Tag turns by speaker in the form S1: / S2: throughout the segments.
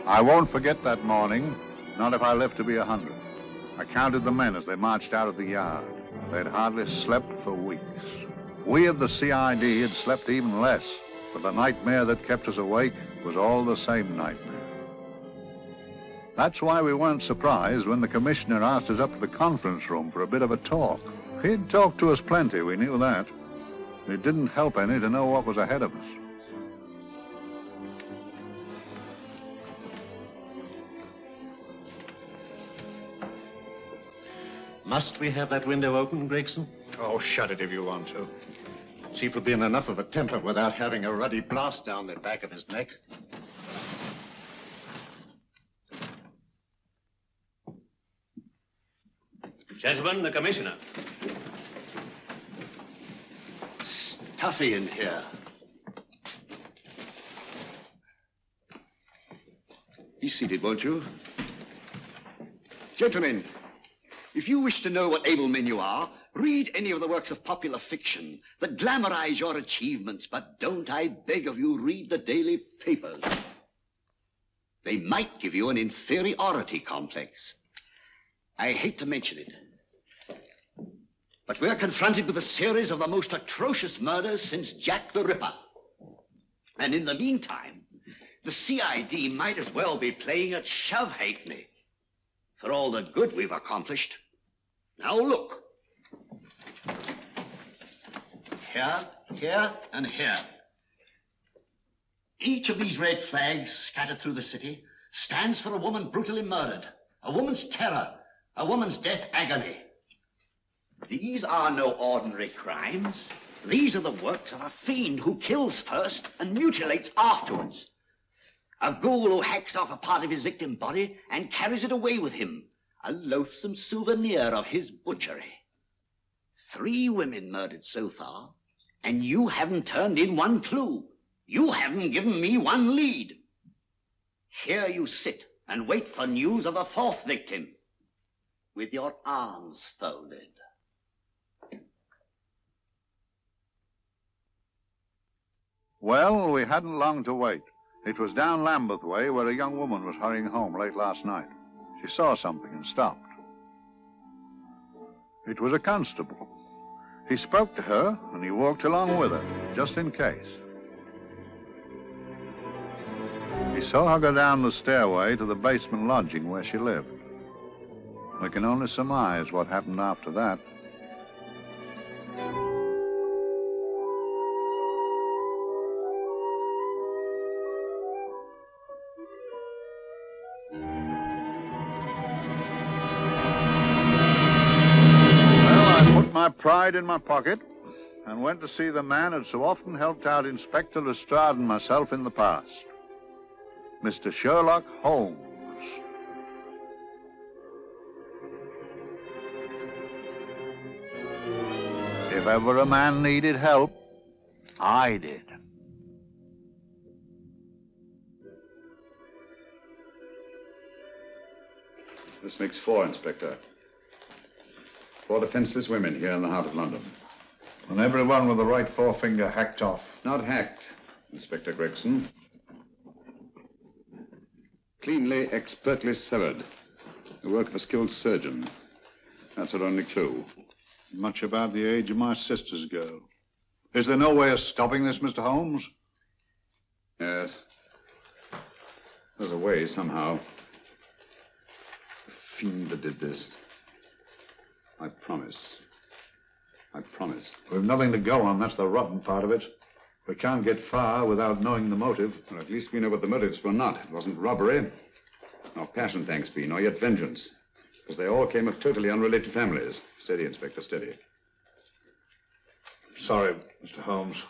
S1: I won't forget that morning, not if I live to be 100. I counted the men as they marched out of the yard. They'd hardly slept for weeks. We of the CID had slept even less, but the nightmare that kept us awake was all the same nightmare. That's why we weren't surprised when the commissioner asked us up to the conference room for a bit of a talk. He'd talked to us plenty, we knew that. It didn't help any to know what was ahead of us.
S2: Must we have that window open, Gregson?
S3: Oh, shut it if you want to.
S2: Chief would be in enough of a temper without having a ruddy blast down the back of his neck.
S4: Gentlemen, the commissioner.
S2: Stuffy in here. Be seated, won't you? Gentlemen, if you wish to know what able men you are, read any of the works of popular fiction that glamorize your achievements, but don't, I beg of you, read the daily papers. They might give you an inferiority complex. I hate to mention it, but we're confronted with a series of the most atrocious murders since Jack the Ripper. And in the meantime, the CID might as well be playing at shove-halfpenny for all the good we've accomplished. Now look. Here, here, and here. Each of these red flags scattered through the city stands for a woman brutally murdered, a woman's terror, a woman's death agony. These are no ordinary crimes. These are the works of a fiend who kills first and mutilates afterwards. A ghoul who hacks off a part of his victim body and carries it away with him, a loathsome souvenir of his butchery. 3 women murdered so far, and you haven't turned in one clue. You haven't given me one lead. Here you sit and wait for news of a 4th victim, with your arms folded.
S1: Well, we hadn't long to wait. It was down Lambeth Way where a young woman was hurrying home late last night. She saw something and stopped. It was a constable. He spoke to her and he walked along with her, just in case. He saw her go down the stairway to the basement lodging where she lived. We can only surmise what happened after that. My pride in my pocket and went to see the man who'd so often helped out Inspector Lestrade and myself in the past, Mr. Sherlock Holmes. If ever a man needed help, I did.
S3: This makes 4, Inspector. 4 defenseless women here in the heart of London.
S1: And everyone with the right forefinger hacked off.
S3: Not hacked, Inspector Gregson. Cleanly, expertly severed. The work of a skilled surgeon. That's our only clue.
S1: Much about the age of my sister's girl. Is there no way of stopping this, Mr. Holmes?
S3: Yes. There's a way, somehow. The fiend that did this. I promise. I promise.
S1: We've nothing to go on. That's the rotten part of it. We can't get far without knowing the motive.
S3: Well, at least we know what the motives were not. It wasn't robbery, nor passion, thanks be, nor yet vengeance. Because they all came of totally unrelated families. Steady, Inspector, steady.
S1: Sorry, Mr. Holmes.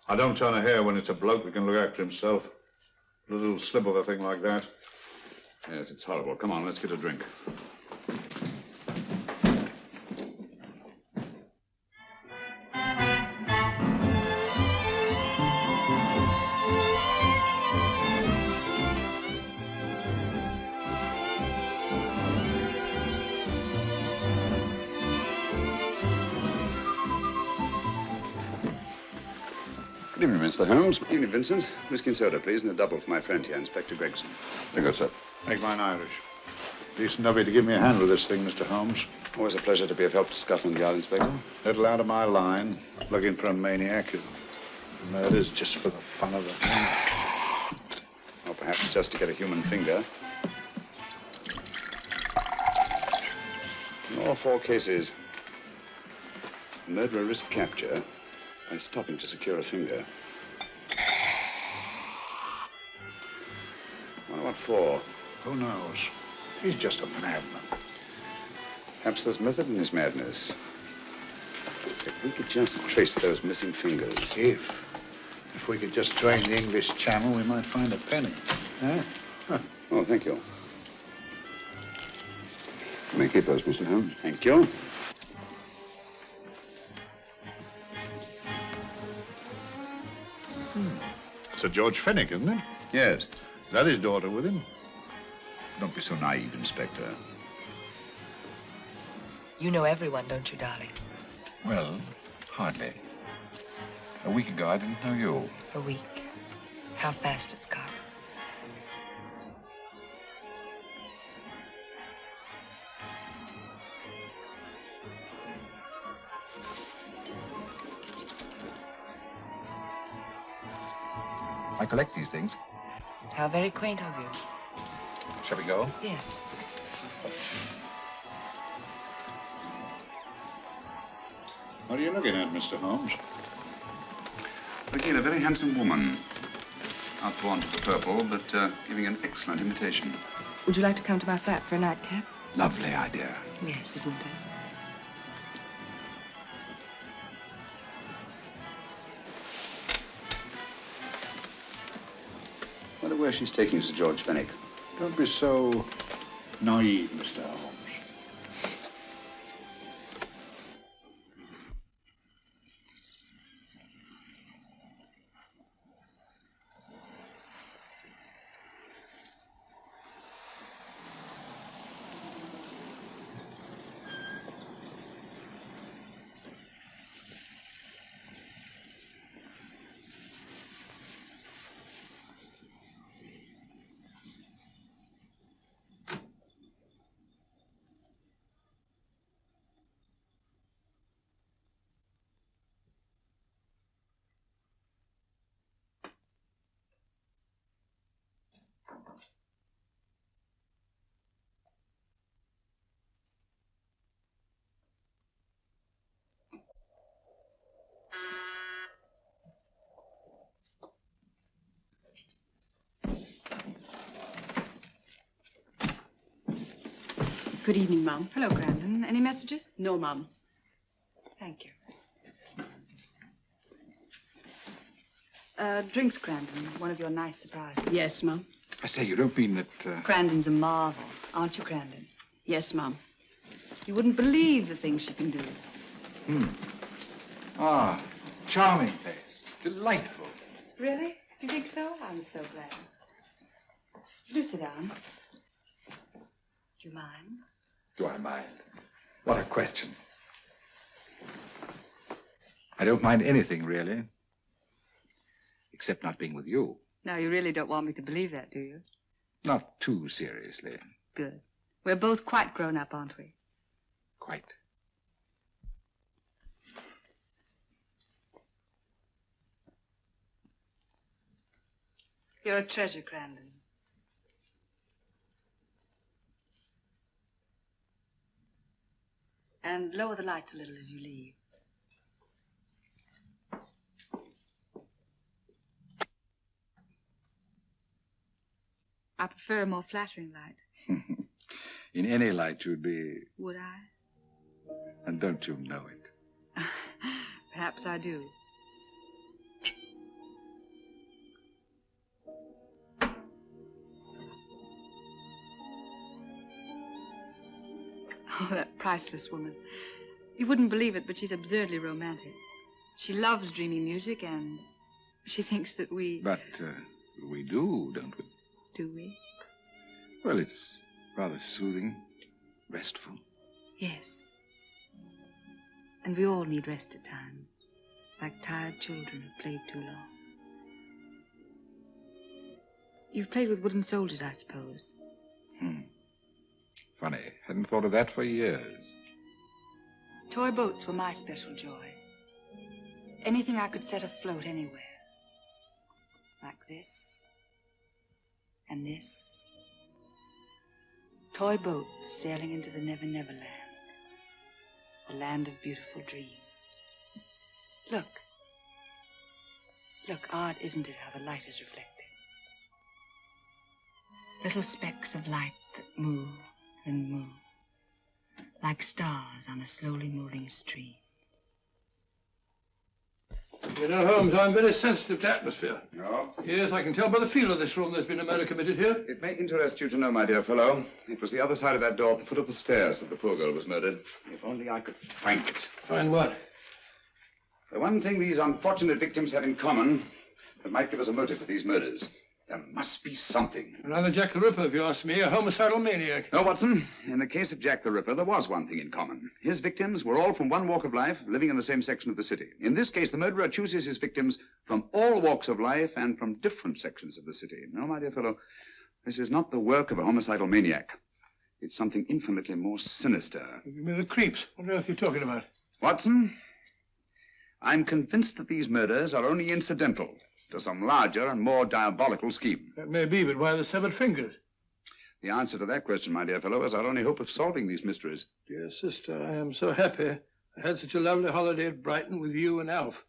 S1: I don't turn a hair when it's a bloke that can look after himself. A little slip of a thing like that.
S3: Yes, it's horrible. Come on, let's get a drink. Good evening, Mr. Holmes. Good evening, Vincent. Whiskey and soda, please, and a double for my friend here, Inspector Gregson.
S1: Very good, sir. Make mine Irish. Decent of you to give me a hand with this thing, Mr. Holmes.
S3: Always a pleasure to be of help to Scotland Yard, Inspector.
S1: Little out of my line, looking for a maniac who murders just for the fun of the thing.
S3: Or perhaps just to get a human finger. In all 4 cases, the murderer risked capture by stopping to secure a finger. Wonder what for?
S1: Who knows? He's just a madman.
S3: Perhaps there's method in his madness. If we could just trace those missing fingers.
S1: If we could just drain the English Channel, we might find a penny. Huh?
S3: Oh, thank you. You may keep those, Mr. Holmes. Thank you.
S1: Sir George Fenwick, isn't it?
S3: Yes.
S1: Is that his daughter with him?
S3: Don't be so naive, Inspector.
S5: You know everyone, don't you, darling?
S6: Well, hardly. A week ago, I didn't know you.
S5: A week. How fast it's gone.
S6: I collect these things.
S5: How very quaint of you.
S6: Shall we go?
S5: Yes.
S1: What are you looking at, Mr. Holmes?
S3: Again, a very handsome woman. Not born to the purple, but giving an excellent imitation.
S5: Would you like to come to my flat for a nightcap?
S3: Lovely idea.
S5: Yes, isn't it?
S3: Wonder where she's taking Sir George Fenwick.
S1: Don't be so naive, Mr. Holmes.
S7: Good evening, Mum.
S5: Hello, Grandon. Any messages?
S7: No, Mum.
S5: Thank you. Drinks, Grandon. One of your nice surprises.
S7: Yes, Mum.
S6: I say, you don't mean that...
S5: Grandon's a marvel, aren't you, Grandon?
S7: Yes, Mum.
S5: You wouldn't believe the things she can do.
S6: Ah, charming place. Delightful.
S5: Really? Do you think so? I'm so glad. Do sit down. Do you mind?
S6: Do I mind? What a question. I don't mind anything, really. Except not being with you.
S5: Now, you really don't want me to believe that, do you?
S6: Not too seriously.
S5: Good. We're both quite grown up, aren't we?
S6: Quite.
S5: You're a treasure, Grandon. And lower the lights a little as you leave. I prefer a more flattering light.
S6: In any light, you'd be...
S5: Would I?
S6: And don't you know it?
S5: Perhaps I do. Oh, that priceless woman. You wouldn't believe it, but she's absurdly romantic. She loves dreamy music, and she thinks that we...
S6: But we do, don't we?
S5: Do we?
S6: Well, it's rather soothing, restful.
S5: Yes. And we all need rest at times, like tired children who played too long. You've played with wooden soldiers, I suppose.
S6: Funny. Hadn't thought of that for years.
S5: Toy boats were my special joy. Anything I could set afloat anywhere. Like this. And this. Toy boats sailing into the Never Never Land. The land of beautiful dreams. Look. Look, odd, isn't it, how the light is reflected? Little specks of light that move and move, like stars on a slowly moving stream.
S7: You know, Holmes, I'm very sensitive to atmosphere.
S3: No?
S7: Yes, I can tell by the feel of this room there's been a murder committed here.
S3: It may interest you to know, my dear fellow, it was the other side of that door at the foot of the stairs that the poor girl was murdered. If only I could find it.
S7: Find what?
S3: The one thing these unfortunate victims have in common that might give us a motive for these murders. There must be something.
S7: Rather Jack the Ripper, if you ask me, a homicidal maniac.
S3: No, Watson. In the case of Jack the Ripper, there was one thing in common. His victims were all from one walk of life, living in the same section of the city. In this case, the murderer chooses his victims from all walks of life and from different sections of the city. No, my dear fellow, this is not the work of a homicidal maniac. It's something infinitely more sinister.
S7: Give me the creeps. What on earth are you talking about?
S3: Watson, I'm convinced that these murders are only incidental to some larger and more diabolical scheme.
S7: That may be, but why the severed fingers?
S3: The answer to that question, my dear fellow, is our only hope of solving these mysteries.
S7: Dear sister, I am so happy. I had such a lovely holiday at Brighton with you and Alf.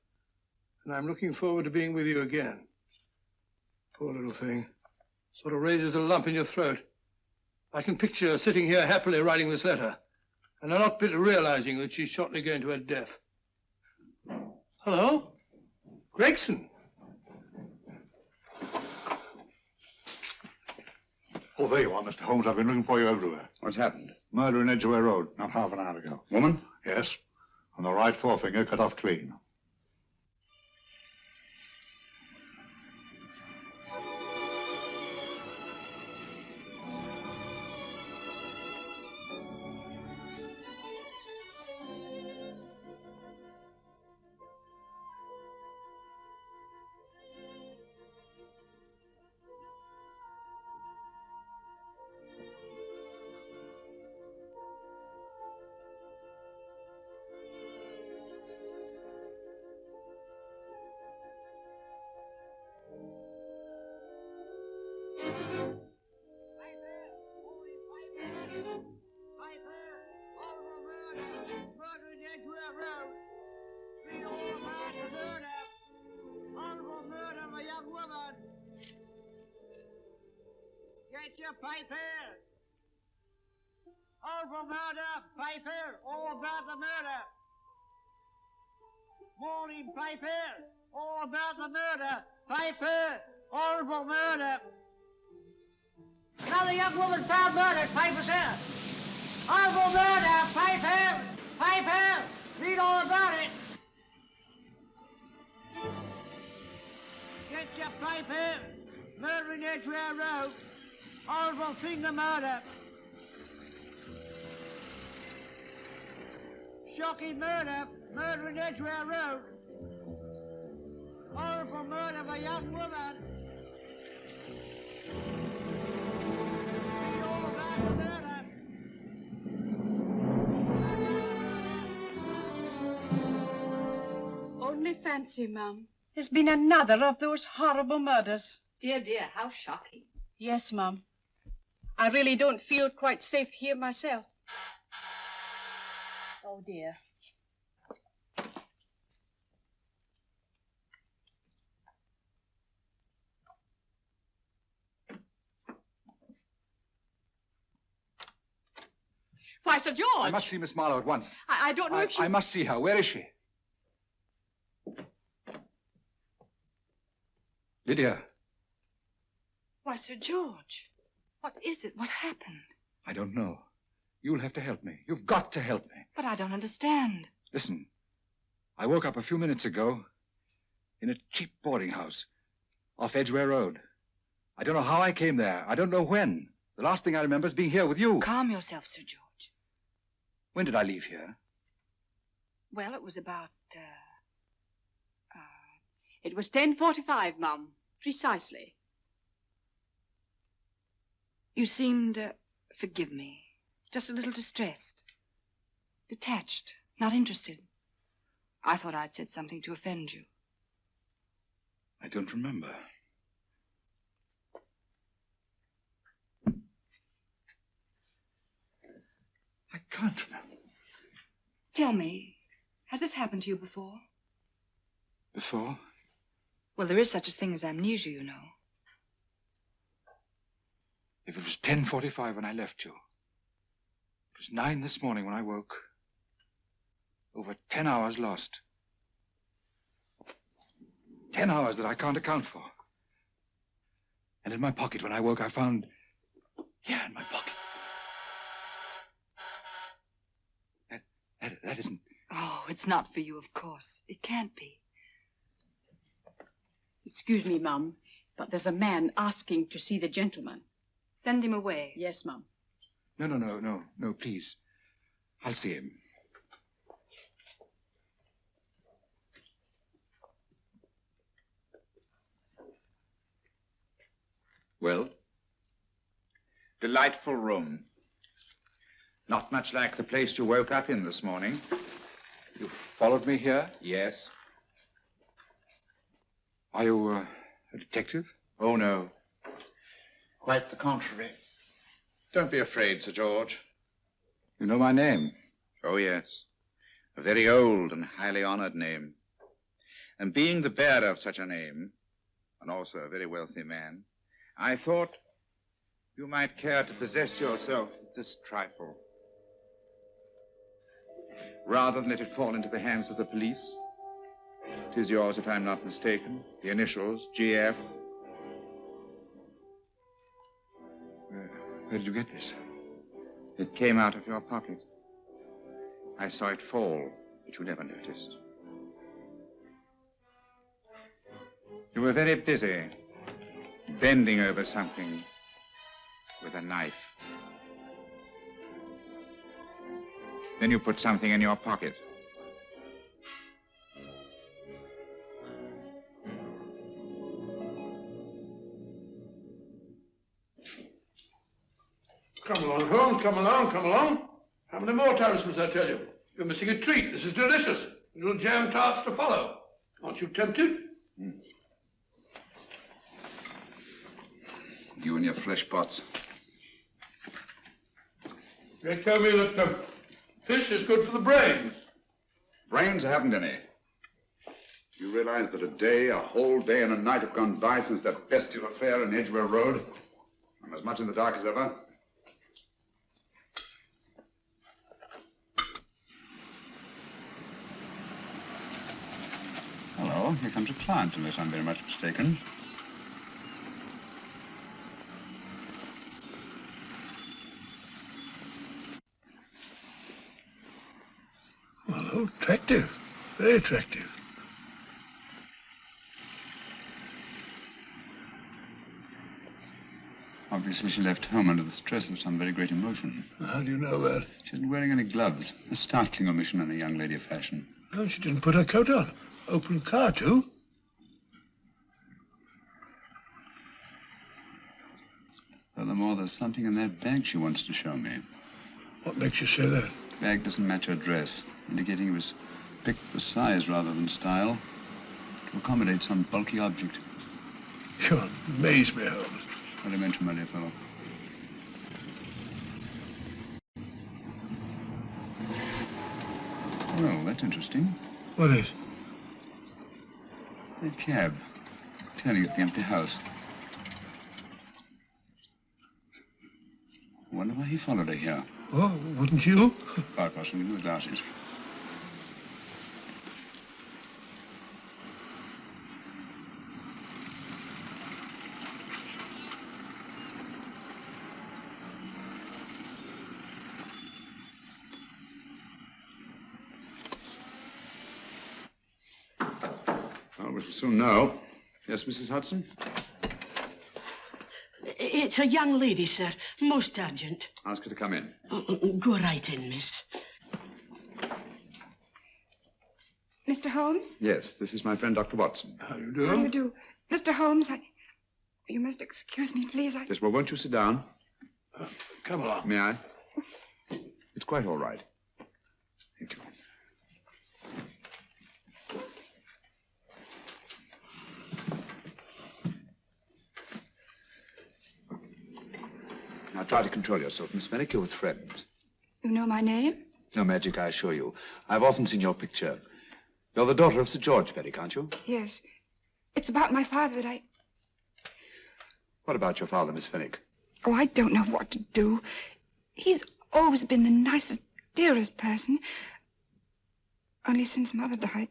S7: And I'm looking forward to being with you again. Poor little thing. Sort of raises a lump in your throat. I can picture her sitting here happily writing this letter, and a lot bit realizing that she's shortly going to her death. Hello? Gregson.
S1: Oh, there you are, Mr. Holmes. I've been looking for you everywhere.
S3: What's happened?
S1: Murder in Edgware Road, not half an hour ago.
S3: Woman?
S1: Yes. And the right forefinger cut off clean.
S8: Get your papers. All for murder, papers, all about the murder. Morning papers, all about the murder. Papers, all for murder. Another young woman found murdered, papers here. All for murder, papers, papers, read all about it. Get your papers. Murder in Edgware Road. Horrible finger murder. Shocking murder. Murder in Edgware Road. Horrible murder of a young woman. Read all about the murder.
S9: Only fancy, Mum. There's been another of those horrible murders.
S5: Dear, dear, how shocking.
S9: Yes, Mum. I really don't feel quite safe here myself. Oh, dear. Why, Sir George!
S6: I must see Miss Marlowe at once.
S9: I don't know if she...
S6: I must see her. Where is she? Lydia.
S5: Why, Sir George, what is it? What happened?
S6: I don't know. You'll have to help me. You've got to help me.
S5: But I don't understand.
S6: Listen, I woke up a few minutes ago in a cheap boarding house off Edgware Road. I don't know how I came there. I don't know when. The last thing I remember is being here with you.
S5: Calm yourself, Sir George.
S6: When did I leave here?
S5: Well, it was about,
S9: It was 10:45, Mum. Precisely.
S5: You seemed, forgive me, just a little distressed. Detached, not interested. I thought I'd said something to offend you.
S6: I don't remember. I can't remember.
S5: Tell me, has this happened to you before?
S6: Before?
S5: Well, there is such a thing as amnesia, you know.
S6: If it was 10:45 when I left you, it was 9 this morning when I woke. Over 10 hours lost. 10 hours that I can't account for. And in my pocket when I woke, I found... Here in my pocket. That isn't...
S5: Oh, it's not for you, of course. It can't be.
S9: Excuse me, Mum, but there's a man asking to see the gentleman.
S5: Send him away.
S9: Yes, Mum.
S6: No, please. I'll see him.
S3: Well? Delightful room. Not much like the place you woke up in this morning.
S6: You followed me here?
S3: Yes.
S6: Are you a detective?
S3: Oh, no. Quite the contrary. Don't be afraid, Sir George.
S6: You know my name?
S3: Oh, yes. A very old and highly honored name. And being the bearer of such a name, and also a very wealthy man, I thought you might care to possess yourself of this trifle. Rather than let it fall into the hands of the police. It is yours, if I'm not mistaken. The initials, GF.
S6: Where did you get this?
S3: It came out of your pocket. I saw it fall, but you never noticed. You were very busy, bending over something with a knife. Then you put something in your pocket.
S7: Come along, Holmes, come along, come along. How many more times must I tell you? You're missing a treat. This is delicious. Little jam tarts to follow. Aren't you tempted?
S3: You and your flesh pots.
S7: They tell me that fish is good for the brain.
S3: Brains haven't any. You realize that a whole day and a night have gone by since that bestial affair in Edgware Road? I'm as much in the dark as ever. Hello, here comes a client, unless I'm very much mistaken.
S7: Hello, attractive. Very attractive.
S3: Obviously, she left home under the stress of some very great emotion.
S7: How do you know that?
S3: She isn't wearing any gloves. A startling omission in a young lady of fashion.
S7: Oh, she didn't put her coat on. Open car, too.
S3: Furthermore, there's something in that bag she wants to show me.
S7: What makes you say that?
S3: The bag doesn't match her dress, indicating it was picked for size rather than style, to accommodate some bulky object.
S7: You amaze me, Holmes.
S3: What do you mention, my dear fellow? Well, that's interesting.
S7: What is?
S3: A cab, turning at the empty house. I wonder why he followed her here.
S7: Oh, wouldn't you?
S3: Quite possibly with glasses. Well, we shall soon know. Yes, Mrs. Hudson?
S10: It's a young lady, sir. Most urgent.
S3: Ask her to come in.
S10: Go right in, miss.
S5: Mr. Holmes?
S3: Yes, this is my friend, Dr. Watson.
S7: How do you do?
S5: How do you do? Mr. Holmes, you must excuse me, please.
S3: Yes, well, won't you sit down?
S7: Come along.
S3: May I? It's quite all right. Thank you. Now try to control yourself, Miss Fenwick. You're with friends.
S5: You know my name?
S3: No magic, I assure you. I've often seen your picture. You're the daughter of Sir George Fenwick, aren't you?
S5: Yes. It's about my father that I...
S3: What about your father, Miss Fenwick?
S5: Oh, I don't know what to do. He's always been the nicest, dearest person. Only since Mother died.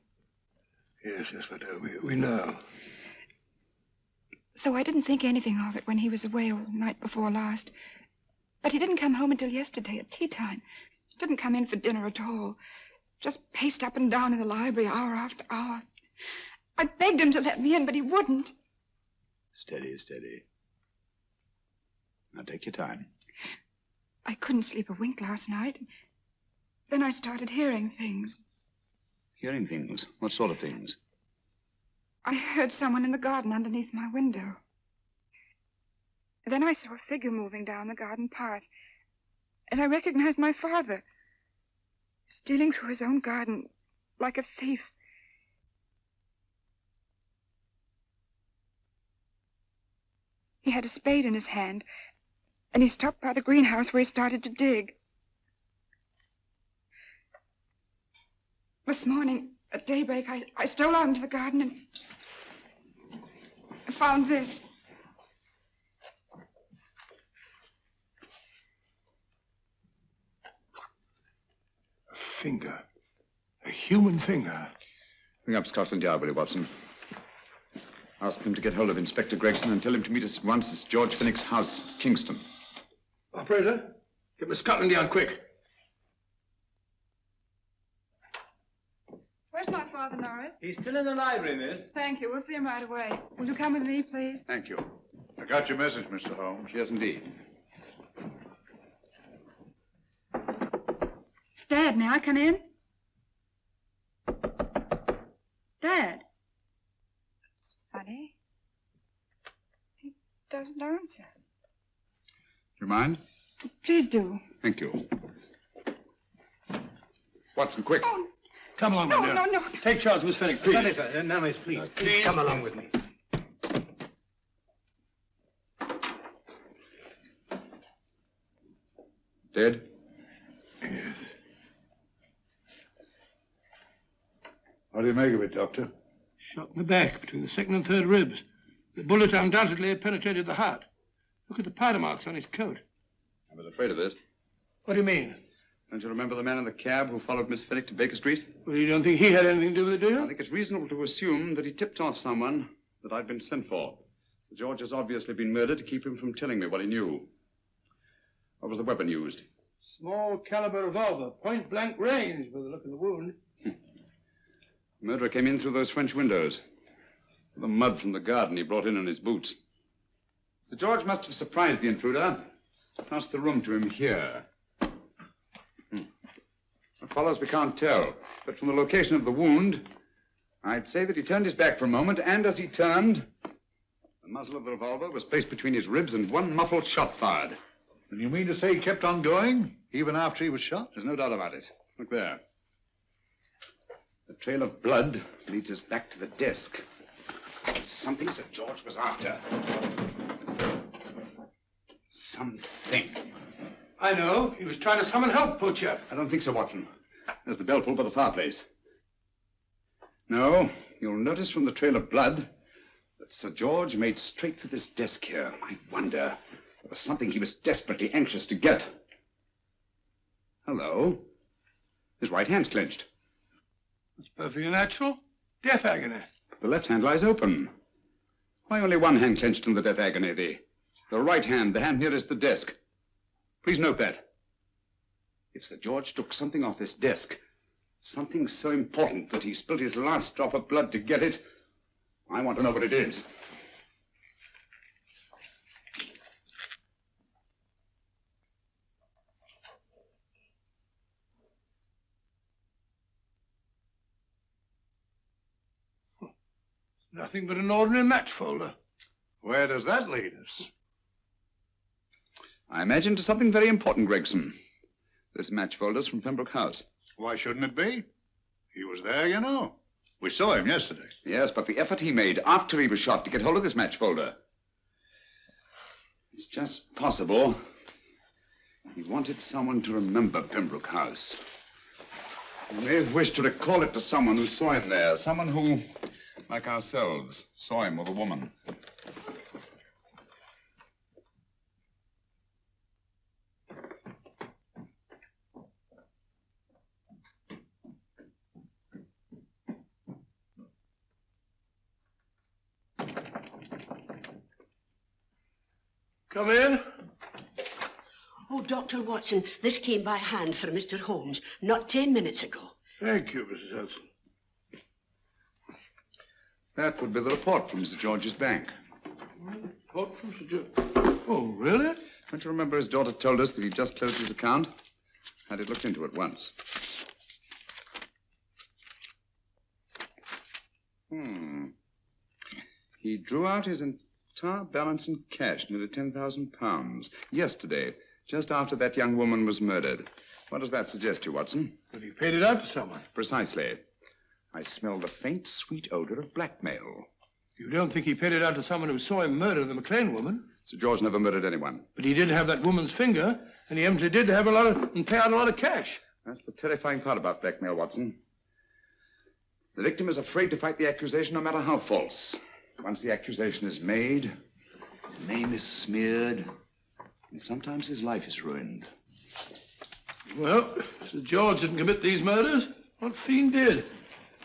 S7: Yes, we do. We know.
S5: So I didn't think anything of it when he was away all night before last. But he didn't come home until yesterday at tea time. Didn't come in for dinner at all. Just paced up and down in the library hour after hour. I begged him to let me in, but he wouldn't.
S3: Steady, steady. Now take your time.
S5: I couldn't sleep a wink last night. Then I started hearing things.
S3: Hearing things? What sort of things?
S5: I heard someone in the garden underneath my window. Then I saw a figure moving down the garden path, and I recognized my father, stealing through his own garden like a thief. He had a spade in his hand, and he stopped by the greenhouse where he started to dig. This morning, at daybreak, I stole out into the garden and found this.
S7: A finger. A human finger.
S3: Bring up Scotland Yard, will you, Watson? Ask them to get hold of Inspector Gregson and tell him to meet us at once at George Fenwick's house, Kingston.
S7: Operator, get me Scotland Yard quick.
S5: Where's my father, Norris?
S4: He's still in the library, miss.
S5: Thank you. We'll see him right away. Will you come with me, please?
S3: Thank you.
S1: I got your message, Mr. Holmes.
S3: Yes, indeed.
S5: Dad, may I come in? Dad. It's funny. He doesn't answer.
S3: You mind?
S5: Please do.
S3: Thank you. Watson, quick.
S5: Oh,
S7: Come along,
S5: no,
S7: my dear.
S5: no, no.
S7: Take charge, Miss Fenwick, please.
S2: Sorry, sir. No, miss, please. Please come along with me.
S3: Dead?
S7: Yes.
S1: What do you make of it, Doctor?
S7: Shot in the back between the second and third ribs. The bullet undoubtedly had penetrated the heart. Look at the powder marks on his coat.
S3: I was afraid of this.
S7: What do you mean?
S3: Don't you remember the man in the cab who followed Miss Fenwick to Baker Street?
S7: Well, you don't think he had anything to do with it, do you?
S3: I think it's reasonable to assume that he tipped off someone that I'd been sent for. Sir George has obviously been murdered to keep him from telling me what he knew. What was the weapon used?
S7: Small caliber revolver, point blank range, by the look of the wound.
S3: The murderer came in through those French windows. The mud from the garden he brought in his boots. Sir George must have surprised the intruder. Passed the room to him here. What follows we can't tell. But from the location of the wound, I'd say that he turned his back for a moment, and as he turned, the muzzle of the revolver was placed between his ribs and one muffled shot fired.
S1: And you mean to say he kept on going, even after he was shot?
S3: There's no doubt about it. Look there. The trail of blood leads us back to the desk. Something Sir George was after. Something.
S7: I know. He was trying to summon help, poor chap.
S3: I don't think so, Watson. There's the bell pull by the fireplace. No, you'll notice from the trail of blood that Sir George made straight for this desk here. I wonder. There was something he was desperately anxious to get. Hello. His right hand's clenched.
S7: That's perfectly natural. Death agony.
S3: The left hand lies open. Why only one hand clenched in the death agony? The right hand, the hand nearest the desk. Please note that. If Sir George took something off this desk, something so important that he spilled his last drop of blood to get it, I want to know what it is.
S7: Nothing but an ordinary match folder.
S1: Where does that lead us?
S3: I imagine it's something very important, Gregson. This match folder's from Pembroke House.
S1: Why shouldn't it be? He was there, you know. We saw him yesterday.
S3: Yes, but the effort he made after he was shot to get hold of this match folder. It's just possible he wanted someone to remember Pembroke House. He may have wished to recall it to someone who saw him there. Someone who, like ourselves, saw him with a woman.
S7: Come in.
S10: Oh, Dr. Watson, this came by hand for Mr. Holmes not 10 minutes ago.
S7: Thank you, Mrs. Hudson.
S3: That would be the report from Mr. George's bank.
S7: Report from Sir George. Oh, really?
S3: Don't you remember his daughter told us that he'd just closed his account? Had it looked into at once. He drew out his entire balance in cash, nearly £10,000, yesterday, just after that young woman was murdered. What does that suggest to you, Watson?
S7: But he paid it out to someone.
S3: Precisely. I smell the faint, sweet odor of blackmail.
S7: You don't think he paid it out to someone who saw him murder the McLean woman?
S3: Sir George never murdered anyone.
S7: But he did have that woman's finger, and he evidently did have and pay out a lot of cash.
S3: That's the terrifying part about blackmail, Watson. The victim is afraid to fight the accusation, no matter how false. Once the accusation is made, his name is smeared, and sometimes his life is ruined.
S7: Well, Sir George didn't commit these murders. What fiend did?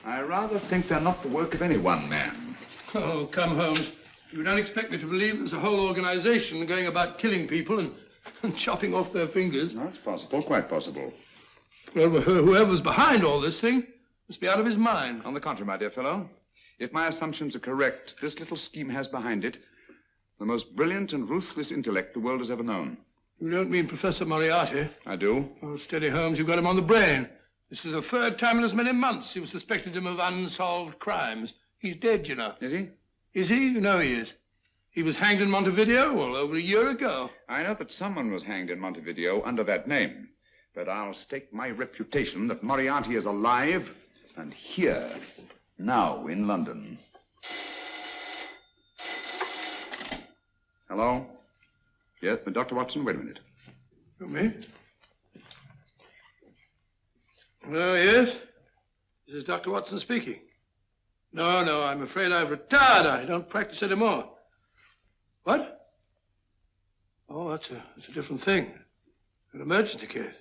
S3: I rather think they're not the work of any one man.
S7: Oh, come, Holmes. You don't expect me to believe there's a whole organization going about killing people and chopping off their fingers.
S3: No, it's possible, quite possible.
S7: Well, whoever's behind all this thing must be out of his mind.
S3: On the contrary, my dear fellow, if my assumptions are correct, this little scheme has behind it the most brilliant and ruthless intellect the world has ever known.
S7: You don't mean Professor Moriarty?
S3: I do.
S7: Oh, steady, Holmes. You've got him on the brain. This is the third time in as many months you've suspected him of unsolved crimes. He's dead, you know.
S3: Is he?
S7: Is he? You know he is. He was hanged in Montevideo, well, over a year ago.
S3: I know that someone was hanged in Montevideo under that name. But I'll stake my reputation that Moriarty is alive and here, now in London. Hello? Yes, but Dr. Watson, wait a minute.
S7: You me? Oh, yes? This is Dr. Watson speaking. No, I'm afraid I've retired. I don't practice anymore. What? Oh, that's a different thing. An emergency case.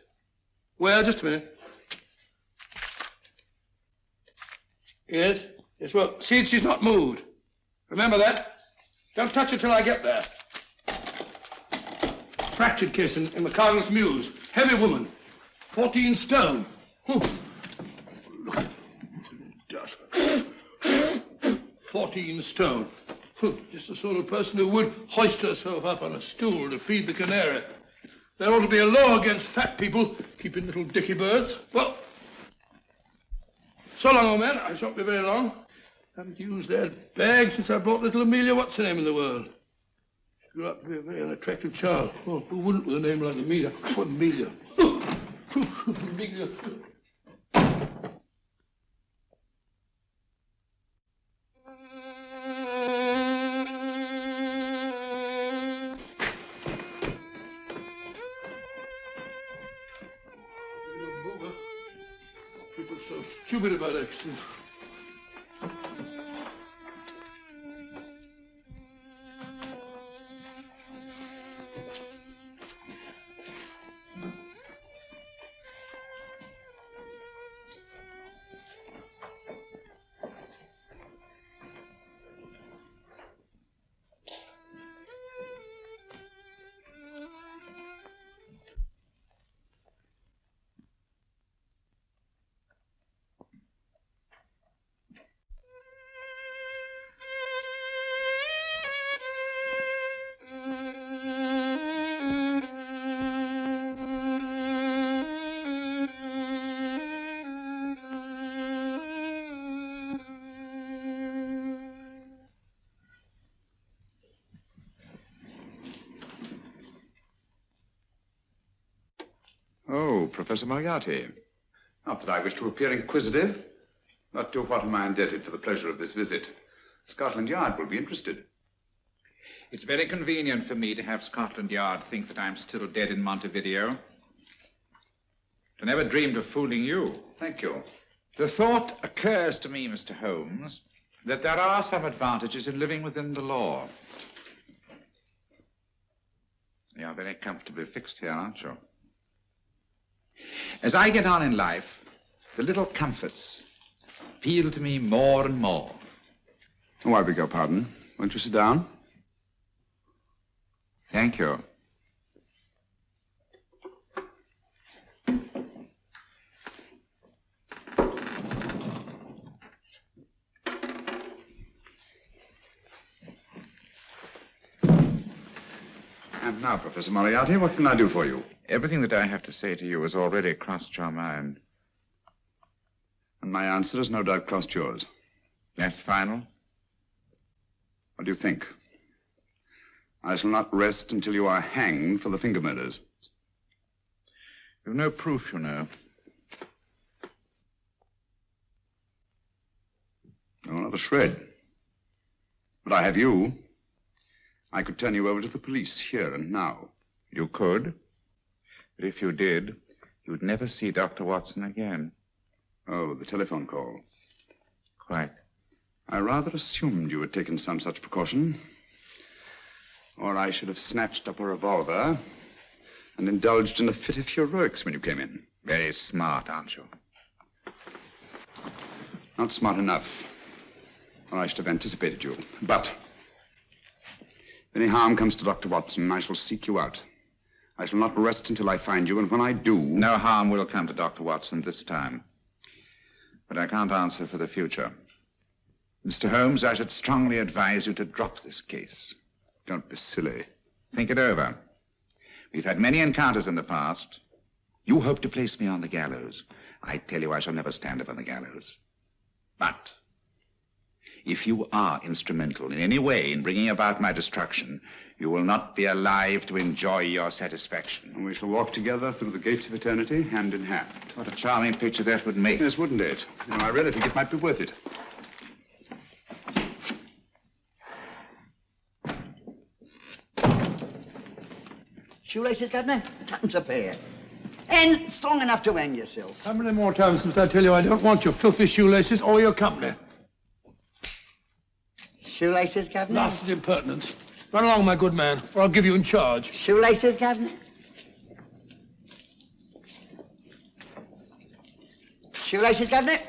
S7: Well, just a minute. Yes, well, see she's not moved. Remember that? Don't touch her till I get there. Fractured case in McCardle's Mews. Heavy woman. 14 stone. Look at dust. 14 stone. Just the sort of person who would hoist herself up on a stool to feed the canary. There ought to be a law against fat people keeping little dicky birds. Well, so long, old man. I shan't be very long. Haven't used that bag since I brought little Amelia. What's her name in the world? She grew up to be a very unattractive child. Oh, who wouldn't with a name like Amelia? Oh, Amelia. Amelia. People are so stupid about accidents.
S3: Oh, Professor Moriarty. Not that I wish to appear inquisitive, but to what am I indebted for the pleasure of this visit? Scotland Yard will be interested.
S11: It's very convenient for me to have Scotland Yard think that I'm still dead in Montevideo. I never dreamed of fooling you.
S3: Thank you.
S11: The thought occurs to me, Mr. Holmes, that there are some advantages in living within the law. You're very comfortably fixed here, aren't you? As I get on in life, the little comforts appeal to me more and more.
S3: Oh, I beg your pardon. Won't you sit down?
S11: Thank you.
S3: And now, Professor Moriarty, what can I do for you?
S11: Everything that I have to say to you has already crossed your mind.
S3: And my answer has no doubt crossed yours.
S11: That's final?
S3: What do you think? I shall not rest until you are hanged for the finger murders.
S11: You've no proof, you know.
S3: No, not a shred. But I have you. I could turn you over to the police here and now.
S11: You could. But if you did, you'd never see Dr. Watson again.
S3: Oh, the telephone call.
S11: Quite.
S3: I rather assumed you had taken some such precaution. Or I should have snatched up a revolver and indulged in a fit of heroics when you came in.
S11: Very smart, aren't you?
S3: Not smart enough. Or I should have anticipated you. But if any harm comes to Dr. Watson, I shall seek you out. I shall not rest until I find you, and when I do...
S11: No harm will come to Dr. Watson this time. But I can't answer for the future. Mr. Holmes, I should strongly advise you to drop this case.
S3: Don't be silly.
S11: Think it over. We've had many encounters in the past. You hope to place me on the gallows. I tell you I shall never stand up on the gallows. But if you are instrumental in any way in bringing about my destruction, you will not be alive to enjoy your satisfaction.
S3: And we shall walk together through the gates of eternity, hand in hand.
S11: What a charming picture that would make.
S3: Yes, wouldn't it? You know, I really think it might be worth it.
S2: Shoelaces, Governor? Tuppence a pair. And strong enough to hang yourself.
S7: How many more times must I tell you I don't want your filthy shoelaces or your company?
S2: Shoelaces, Governor?
S7: Blasted impertinence. Run along, my good man, or I'll give you in charge.
S2: Shoelaces, Governor? Shoelaces, Governor?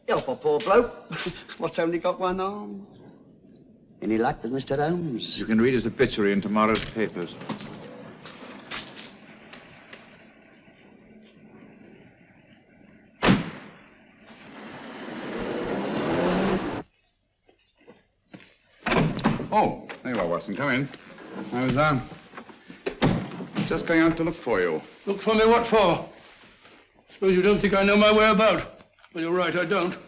S2: Help a poor bloke. What's only got one arm? Any luck with Mr. Holmes?
S11: You can read his obituary in tomorrow's papers.
S3: Oh, there you are, Watson. Come in. I was, just going out to look for you.
S7: Look for me what for? Suppose you don't think I know my way about. Well, you're right, I don't.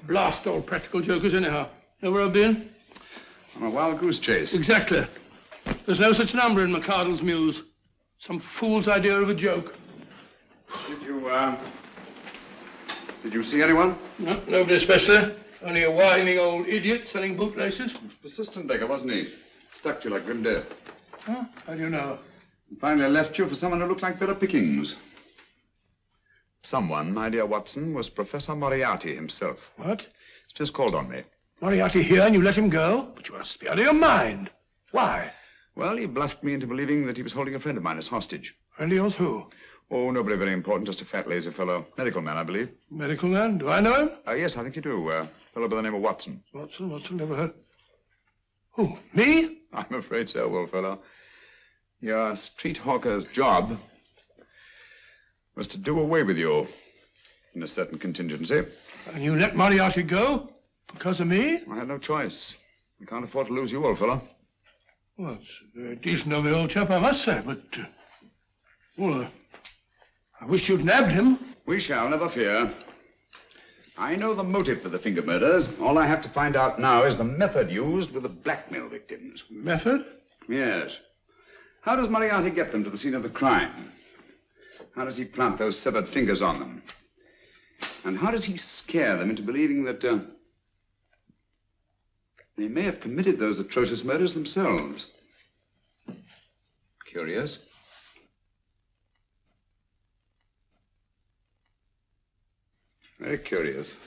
S7: Blast all practical jokers anyhow. Know where I've been?
S3: On a wild goose chase.
S7: Exactly. There's no such number in McCardle's Muse. Some fool's idea of a joke.
S3: Did you see anyone?
S7: No, nobody especially. Only a whining old idiot selling bootlaces.
S3: Persistent beggar, wasn't he? Stuck to you like grim death.
S7: Huh? How do you know?
S3: And finally left you for someone who looked like Vera Pickings. Someone, my dear Watson, was Professor Moriarty himself.
S7: What?
S3: He's just called on me.
S7: Moriarty here and you let him go? But you must be out of your mind. Why?
S3: Well, he bluffed me into believing that he was holding a friend of mine as hostage.
S7: Friend of yours who?
S3: Oh, nobody very important, just a fat, lazy fellow. Medical man, I believe.
S7: Medical man? Do I know him?
S3: Yes, I think you do. Fellow by the name of Watson.
S7: Watson, never heard. Who, me?
S3: I'm afraid so, old fellow. Your street hawker's job was to do away with you in a certain contingency.
S7: And you let Moriarty go? Because of me?
S3: I had no choice. We can't afford to lose you, old fellow.
S7: Well, it's very decent of the old chap, I must say, but... I wish you'd nabbed him.
S3: We shall, never fear. I know the motive for the finger murders. All I have to find out now is the method used with the blackmail victims.
S7: Method?
S3: Yes. How does Moriarty get them to the scene of the crime? How does he plant those severed fingers on them? And how does he scare them into believing that they may have committed those atrocious murders themselves? Curious. Very curious.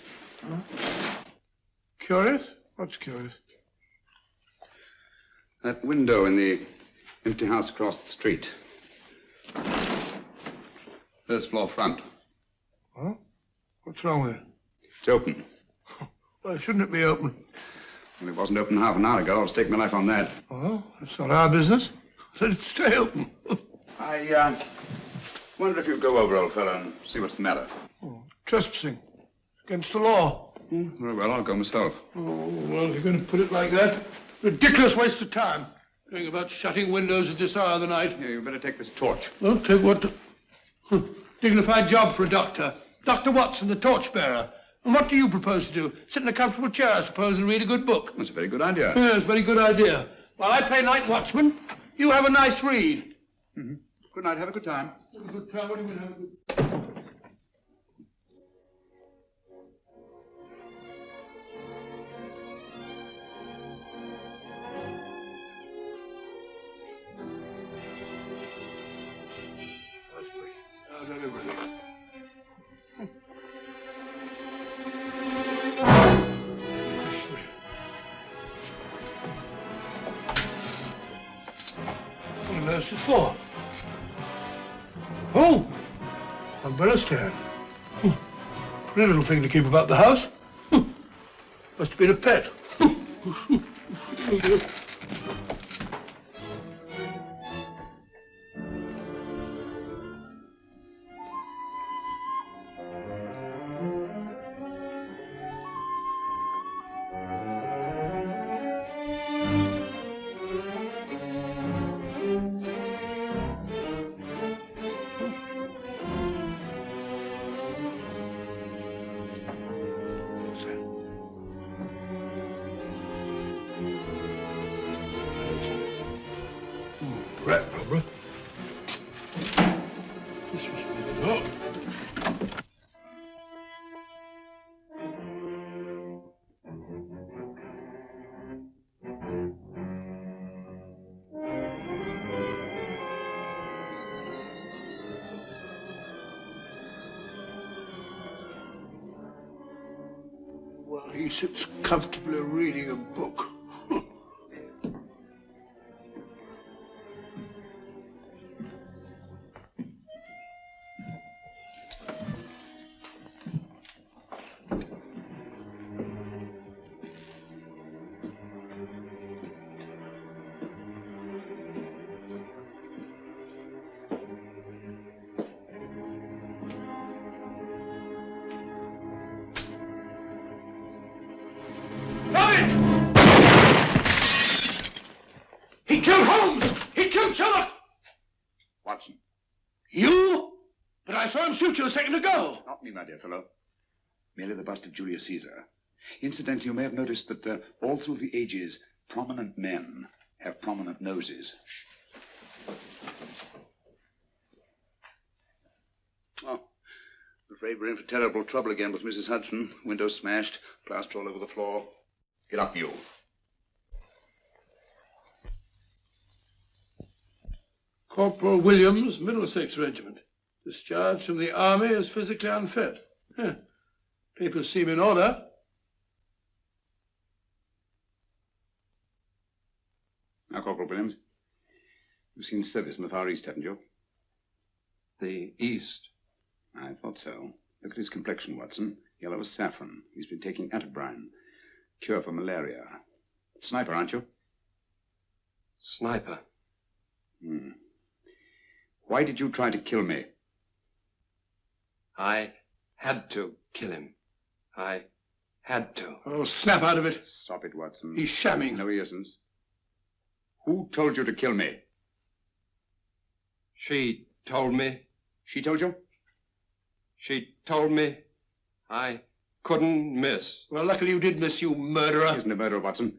S7: Huh? Curious? What's curious?
S3: That window in the empty house across the street. First floor front.
S7: Huh? What's wrong with it?
S3: It's open.
S7: Why shouldn't it be open?
S3: Well, it wasn't open half an hour ago. I'll stake my life on that.
S7: Oh, that's not our business. Let it stay open.
S3: I wonder if you'd go over, old fellow, and see what's the matter.
S7: Oh, trespassing. Against the law.
S3: Very well, I'll go myself.
S7: Oh, well, if you're going to put it like that, ridiculous waste of time. Going about shutting windows at this hour of the night.
S3: Here, you better take this torch.
S7: Well, take what? Dignified job for a doctor. Dr. Watson, the torchbearer. And what do you propose to do? Sit in a comfortable chair, I suppose, and read a good book?
S3: That's a very good idea.
S7: Yes, very good idea. While I play night watchman, you have a nice read.
S3: Mm-hmm. Good night. Have a good time.
S7: Have a good time. What do you mean, have a good... I've done everything. What on earth is for? Oh! Umbrella stand. Pretty little thing to keep about the house. Must have been a pet. Rat rubber. This was... Oh. While he sits comfortably reading a book. He killed Holmes! He killed Sherlock!
S3: Watson.
S7: You? But I saw him shoot you a second ago.
S3: Not me, my dear fellow. Merely the bust of Julius Caesar. Incidentally, you may have noticed that all through the ages, prominent men have prominent noses. Oh, I'm afraid we're in for terrible trouble again with Mrs. Hudson. Window smashed, plaster all over the floor. Get up, you.
S7: Corporal Williams, Middlesex Regiment. Discharged from the army as physically unfit. Papers seem in order.
S3: Now, Corporal Williams, you've seen service in the Far East, haven't you?
S12: The East?
S3: I thought so. Look at his complexion, Watson. Yellow as saffron. He's been taking atabrine. Cure for malaria. Sniper, aren't you?
S12: Sniper?
S3: Hmm. Why did you try to kill me?
S12: I had to kill him. I had to.
S7: Oh, snap out of it.
S3: Stop it, Watson.
S7: He's shamming.
S3: No, he isn't. Who told you to kill me?
S12: She told me.
S3: She told you?
S12: She told me I couldn't miss.
S7: Well, luckily you did miss, you murderer.
S3: He isn't a murderer, Watson.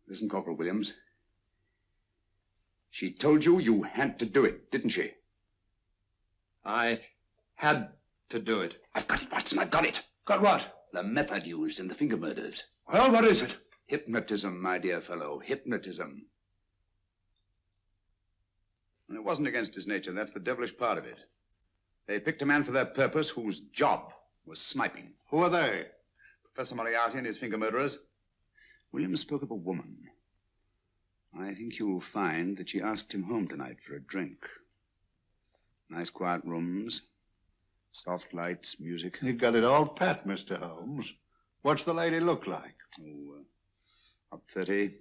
S3: Listen, Corporal Williams. She told you you had to do it, didn't she?
S12: I had to do it.
S3: I've got it, Watson, I've got it.
S7: Got what?
S3: The method used in the finger murders.
S7: Well, what is it?
S3: Hypnotism, my dear fellow, hypnotism. And it wasn't against his nature, that's the devilish part of it. They picked a man for their purpose whose job was sniping.
S1: Who are they?
S3: Professor Moriarty and his finger murderers. Williams spoke of a woman. I think you'll find that she asked him home tonight for a drink. Nice quiet rooms, soft lights, music.
S1: You've got it all pat, Mr. Holmes. What's the lady look like?
S3: Oh, up 30,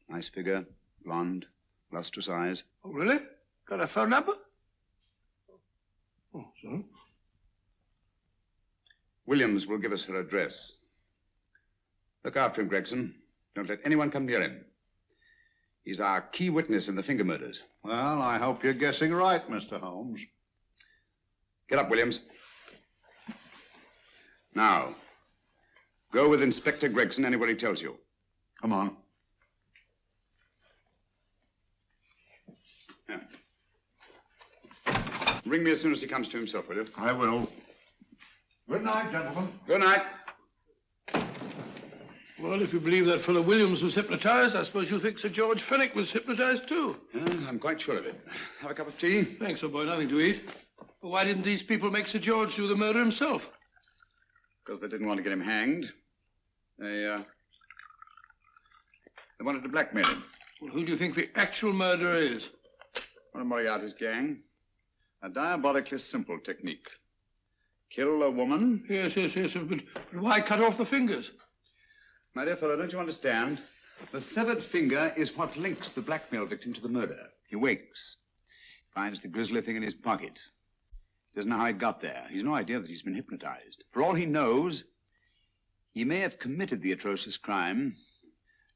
S3: nice figure, blonde, lustrous eyes.
S7: Oh, really? Got a phone number? Oh, so?
S3: Williams will give us her address. Look after him, Gregson. Don't let anyone come near him. He's our key witness in the finger murders.
S1: Well, I hope you're guessing right, Mr. Holmes.
S3: Get up, Williams. Now, go with Inspector Gregson anywhere he tells you.
S1: Come on.
S3: Yeah. Ring me as soon as he comes to himself, will you?
S1: I will. Good night, gentlemen.
S3: Good night.
S7: Well, if you believe that fellow Williams was hypnotized, I suppose you think Sir George Fenwick was hypnotized too.
S3: Yes, I'm quite sure of it. Have a cup of tea?
S7: Thanks, old boy. Nothing to eat. Well, why didn't these people make Sir George do the murder himself?
S3: Because they didn't want to get him hanged. They wanted to blackmail him.
S7: Well, who do you think the actual murderer is?
S3: One of Moriarty's gang. A diabolically simple technique. Kill a woman.
S7: Yes. But why cut off the fingers?
S3: My dear fellow, don't you understand? The severed finger is what links the blackmail victim to the murder. He wakes, finds the grisly thing in his pocket. He doesn't know how it got there. He's no idea that he's been hypnotized. For all he knows, he may have committed the atrocious crime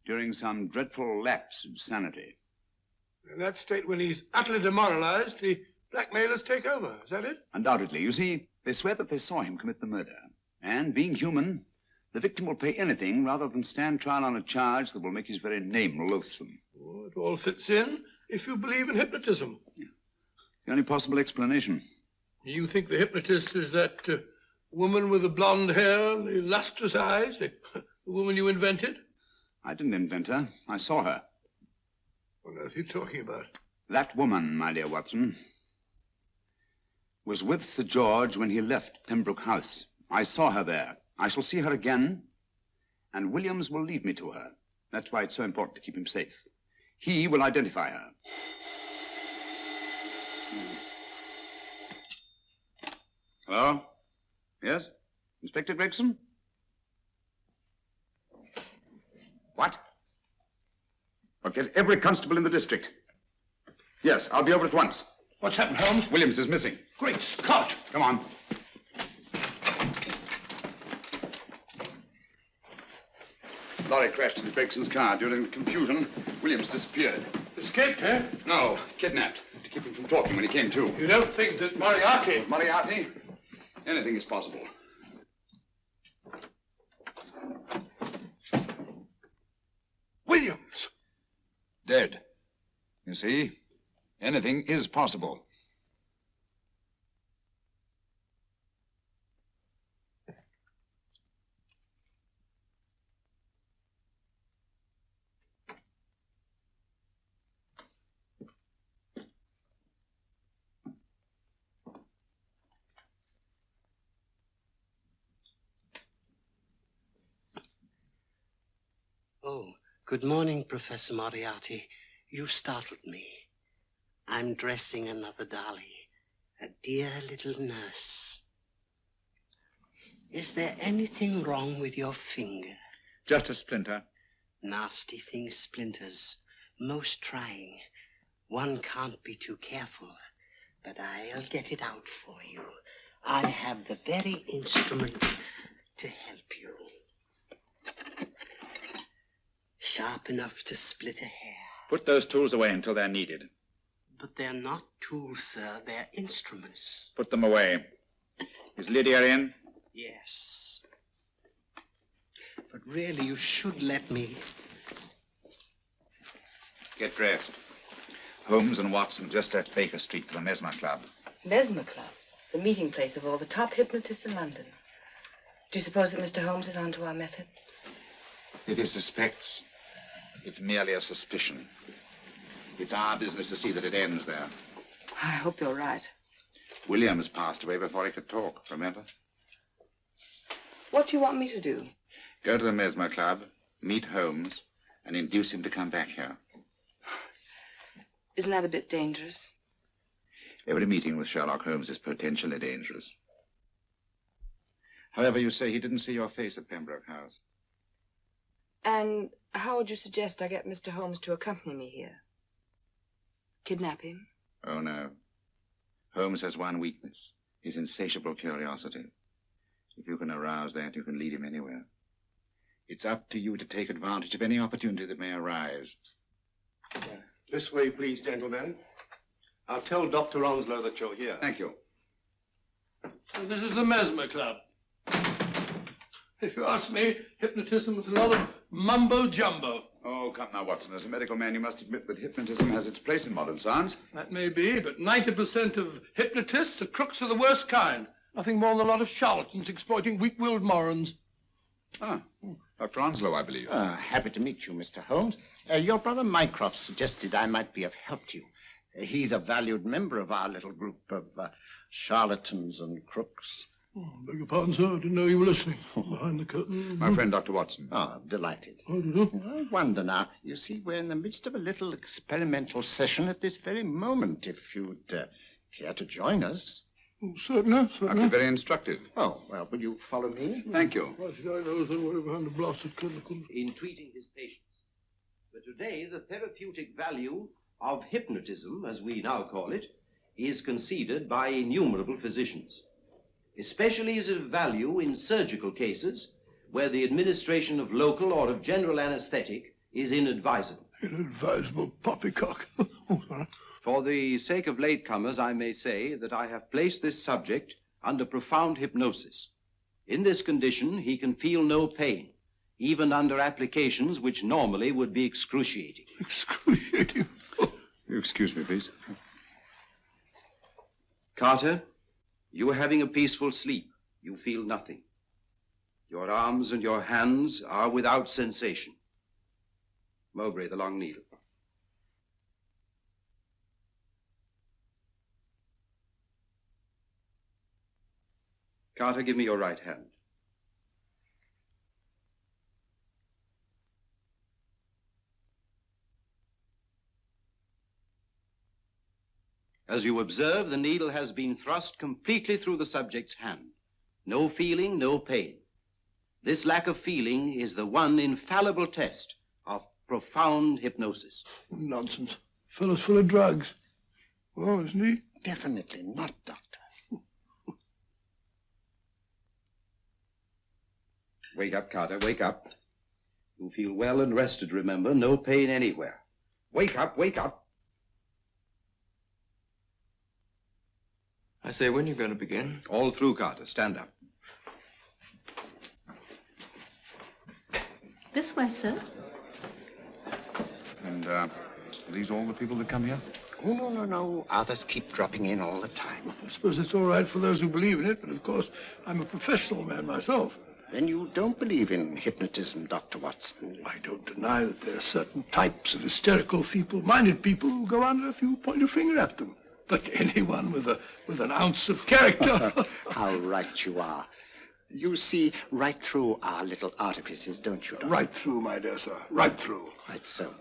S3: during some dreadful lapse of sanity.
S7: In that state, when he's utterly demoralized, the blackmailers take over. Is that it?
S3: Undoubtedly. You see, they swear that they saw him commit the murder. And being human, the victim will pay anything rather than stand trial on a charge that will make his very name loathsome.
S7: Oh, it all fits in if you believe in hypnotism.
S3: Yeah. The only possible explanation.
S7: You think the hypnotist is that woman with the blonde hair, the lustrous eyes, the woman you invented?
S3: I didn't invent her. I saw her.
S7: What on earth are you talking about?
S3: That woman, my dear Watson, was with Sir George when he left Pembroke House. I saw her there. I shall see her again, and Williams will lead me to her. That's why it's so important to keep him safe. He will identify her. Hello? Yes? Inspector Gregson? What? I'll get every constable in the district. Yes, I'll be over at once.
S7: What's happened, Holmes?
S3: Williams is missing.
S7: Great Scott!
S3: Come on. Lorry crashed into Gregson's car. During the confusion, Williams disappeared.
S7: Escaped, eh?
S3: No, kidnapped. To keep him from talking when he came to.
S7: You don't think that Moriarty...
S3: With Moriarty? Anything is possible.
S7: Williams!
S3: Dead. You see, anything is possible.
S10: Oh, good morning, Professor Moriarty. You startled me. I'm dressing another dolly, a dear little nurse. Is there anything wrong with your finger?
S11: Just a splinter.
S10: Nasty thing, splinters. Most trying. One can't be too careful, but I'll get it out for you. I have the very instrument to help you. Sharp enough to split a hair.
S11: Put those tools away until they're needed.
S10: But they're not tools, sir. They're instruments.
S11: Put them away. Is Lydia in?
S10: Yes. But really, you should let me.
S3: Get dressed.
S11: Holmes and Watson just left Baker Street for the Mesmer Club.
S13: Mesmer Club? The meeting place of all the top hypnotists in London. Do you suppose that Mr. Holmes is onto our method?
S11: If he suspects, it's merely a suspicion. It's our business to see that it ends there.
S13: I hope you're right.
S11: Williams passed away before he could talk, remember?
S13: What do you want me to do?
S11: Go to the Mesmer Club, meet Holmes, and induce him to come back here.
S13: Isn't that a bit dangerous?
S11: Every meeting with Sherlock Holmes is potentially dangerous. However, you say he didn't see your face at Pembroke House.
S13: And how would you suggest I get Mr. Holmes to accompany me here? Kidnap him?
S11: Oh, no. Holmes has one weakness, his insatiable curiosity. If you can arouse that, you can lead him anywhere. It's up to you to take advantage of any opportunity that may arise.
S14: This way, please, gentlemen. I'll tell Dr. Onslow that you're here.
S11: Thank you.
S7: This is the Mesmer Club. If you ask me, hypnotism is a lot of mumbo-jumbo.
S3: Oh, come now, Watson. As a medical man, you must admit that hypnotism has its place in modern science.
S7: That may be, but 90% of hypnotists are crooks of the worst kind. Nothing more than a lot of charlatans exploiting weak-willed morons.
S3: Ah, Dr. Onslow, I believe.
S2: Happy to meet you, Mr. Holmes. Your brother Mycroft suggested I might be of help to you. He's a valued member of our little group of charlatans and crooks.
S7: Oh, beg your pardon, sir. I didn't know you were listening. Behind the curtain.
S3: My friend, Dr. Watson.
S2: Oh, delighted.
S7: How do you do?
S2: I wonder now. You see, we're in the midst of a little experimental session at this very moment. If you'd care to join us.
S7: Oh, certainly.
S3: That'd be very instructive.
S2: Oh, well, will you follow me?
S3: Thank you.
S7: Why should I know that we're behind the blasted curtain?
S15: In treating his patients. But today, the therapeutic value of hypnotism, as we now call it, is conceded by innumerable physicians. Especially is it of value in surgical cases where the administration of local or of general anesthetic is inadvisable.
S7: Inadvisable poppycock. Oh, sorry.
S15: For the sake of latecomers, I may say that I have placed this subject under profound hypnosis. In this condition, he can feel no pain, even under applications which normally would be excruciating.
S7: Excruciating?
S3: Excuse me, please.
S15: Carter, you are having a peaceful sleep. You feel nothing. Your arms and your hands are without sensation. Mowbray, the long needle. Carter, give me your right hand. As you observe, the needle has been thrust completely through the subject's hand. No feeling, no pain. This lack of feeling is the one infallible test of profound hypnosis.
S7: Nonsense. Fellow's full of drugs. Oh, isn't he?
S2: Definitely not, Doctor.
S15: Wake up, Carter, wake up. You feel well and rested, remember. No pain anywhere. Wake up, wake up.
S12: I say, when are you going to begin?
S15: All through, Carter. Stand up.
S16: This way, sir.
S11: And, are these all the people that come here?
S2: Oh, no. Others keep dropping in all the time.
S7: I suppose it's all right for those who believe in it, but of course, I'm a professional man myself.
S2: Then you don't believe in hypnotism, Dr. Watson?
S7: I don't deny that there are certain types of hysterical, feeble-minded people who go under if you point your finger at them. But anyone with an ounce of character...
S2: How right you are. You see right through our little artifices, don't you, Doctor?
S7: Right through, my dear sir. Right through.
S2: Right so.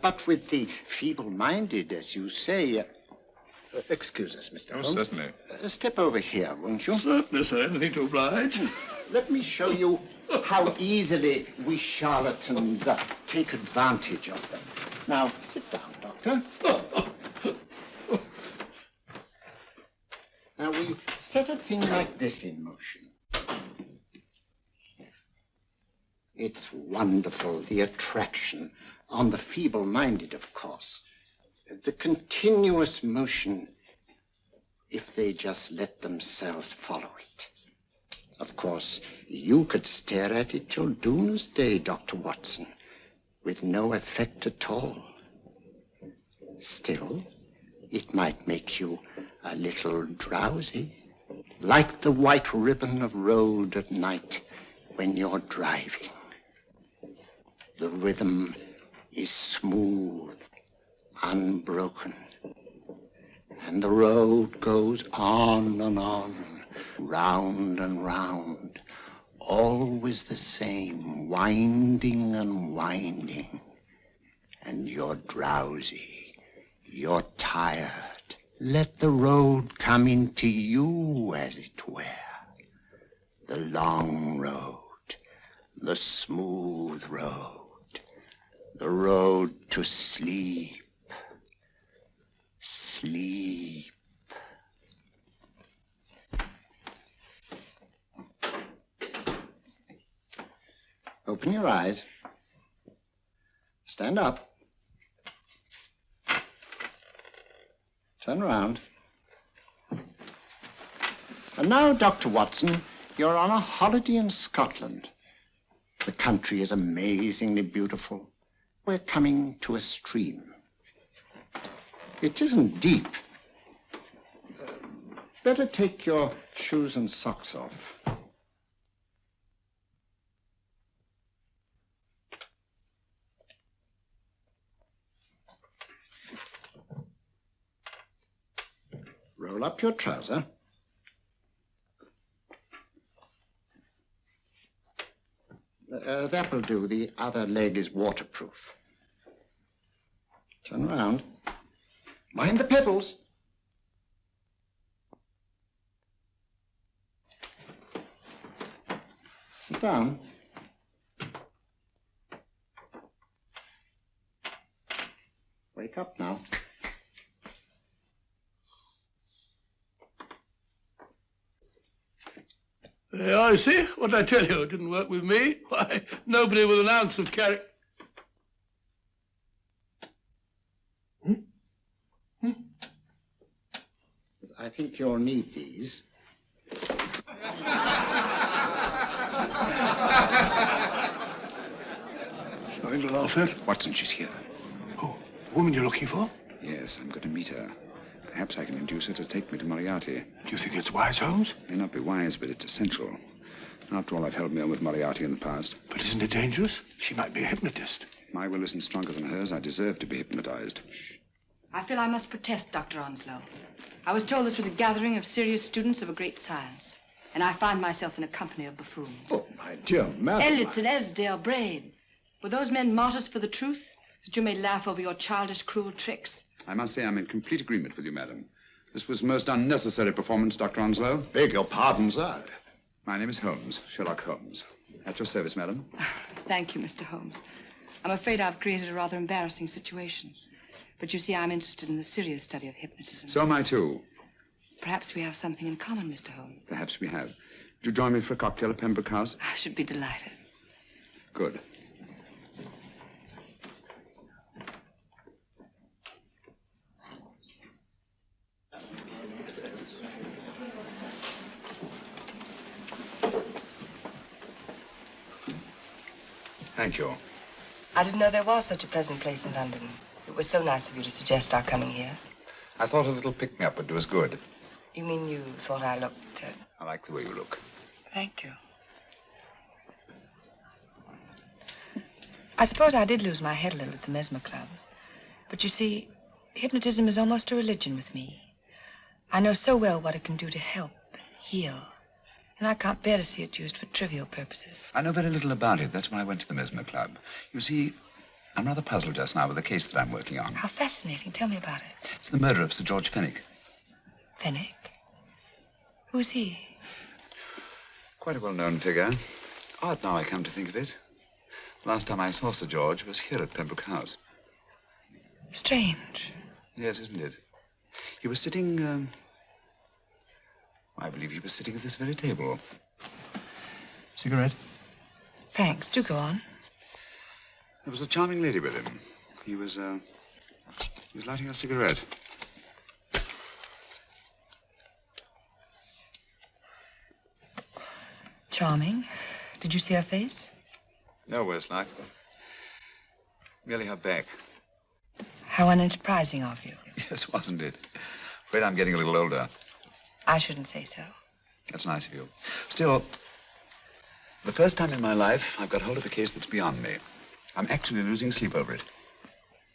S2: But with the feeble-minded, as you say... excuse us, Mr. Holmes.
S11: Certainly.
S2: Step over here, won't you?
S7: Certainly, sir. Anything to oblige.
S2: Let me show you how easily we charlatans take advantage of them. Now, sit down, Doctor. Now, we set a thing like this in motion. It's wonderful, the attraction on the feeble-minded, of course. The continuous motion, if they just let themselves follow it. Of course, you could stare at it till doomsday, Dr. Watson, with no effect at all.
S10: Still, it might make you a little drowsy, like the white ribbon of road at night when you're driving. The rhythm is smooth, unbroken, and the road goes on and on, round and round, always the same, winding and winding. And you're drowsy, you're tired. Let the road come into you, as it were. The long road, the smooth road, the road to sleep. Sleep. Open your eyes. Stand up. Turn around. And now, Dr. Watson, you're on a holiday in Scotland. The country is amazingly beautiful. We're coming to a stream. It isn't deep. Better take your shoes and socks off. Roll up your trouser. That will do. The other leg is waterproof. Turn around. Mind the pebbles. Sit down. Wake up now.
S7: I see. What I tell you, it didn't work with me. Why, nobody with an ounce of character.
S10: I think you'll need these.
S3: Nothing to laugh at. Watson, she's here.
S7: Oh, the woman you're looking for?
S3: Yes, I'm going to meet her. Perhaps I can induce her to take me to Moriarty.
S7: Do you think it's wise, Holmes?
S3: It may not be wise, but it's essential. After all, I've held me on with Moriarty in the past.
S7: But isn't it dangerous? She might be a hypnotist.
S3: My will isn't stronger than hers. I deserve to be hypnotized. Shh.
S13: I feel I must protest, Dr. Onslow. I was told this was a gathering of serious students of a great science, and I find myself in a company of buffoons.
S10: Oh, my dear madam.
S13: Elliots and Esdale, Braid. Were those men martyrs for the truth, that you may laugh over your childish, cruel tricks?
S3: I must say I'm in complete agreement with you, madam. This was most unnecessary performance, Dr. Onslow.
S10: Beg your pardon, sir.
S3: My name is Holmes, Sherlock Holmes. At your service, madam.
S13: Thank you, Mr. Holmes. I'm afraid I've created a rather embarrassing situation. But you see, I'm interested in the serious study of hypnotism.
S3: So am I, too.
S13: Perhaps we have something in common, Mr. Holmes.
S3: Perhaps we have. Would you join me for a cocktail at Pembroke House?
S13: I should be delighted.
S3: Good. Thank you.
S13: I didn't know there was such a pleasant place in London. It was so nice of you to suggest our coming here.
S11: I thought a little pick-me-up would do us good.
S13: You mean you thought I looked...
S11: I like the way you look.
S13: Thank you. I suppose I did lose my head a little at the Mesmer Club. But you see, hypnotism is almost a religion with me. I know so well what it can do to help, heal. And I can't bear to see it used for trivial purposes.
S11: I know very little about it. That's why I went to the Mesmer Club. You see, I'm rather puzzled just now with the case that I'm working on.
S13: How fascinating. Tell me about it.
S11: It's the murder of Sir George Fenwick.
S13: Fenwick? Who's he?
S11: Quite a well-known figure. Odd now I come to think of it. Last time I saw Sir George was here at Pembroke House.
S13: Strange.
S11: Yes, isn't it? He was sitting, I believe he was sitting at this very table. Cigarette?
S13: Thanks. Do go on.
S11: There was a charming lady with him. He was lighting a cigarette.
S13: Charming. Did you see her face?
S11: No worse luck. Merely her back.
S13: How unenterprising of you.
S3: Yes, wasn't it? Afraid I'm getting a little older.
S13: I shouldn't say so.
S3: That's nice of you. Still, the first time in my life, I've got hold of a case that's beyond me. I'm actually losing sleep over it.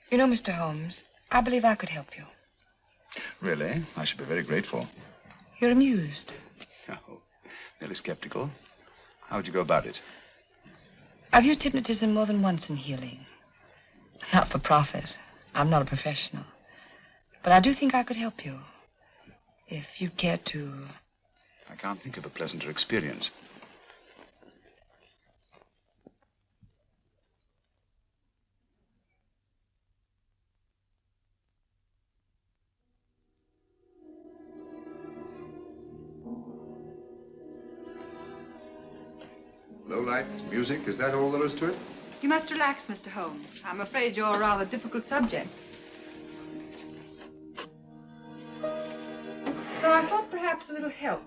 S13: You know, Mr. Holmes, I believe I could help you.
S3: Really? I should be very grateful.
S13: You're amused.
S3: Oh, merely skeptical. How would you go about it?
S13: I've used hypnotism more than once in healing. Not for profit. I'm not a professional. But I do think I could help you. If you'd care to...
S3: I can't think of a pleasanter experience. Low lights, music, is that all there is to it?
S5: You must relax, Mr. Holmes. I'm afraid you're a rather difficult subject. So I thought perhaps a little help.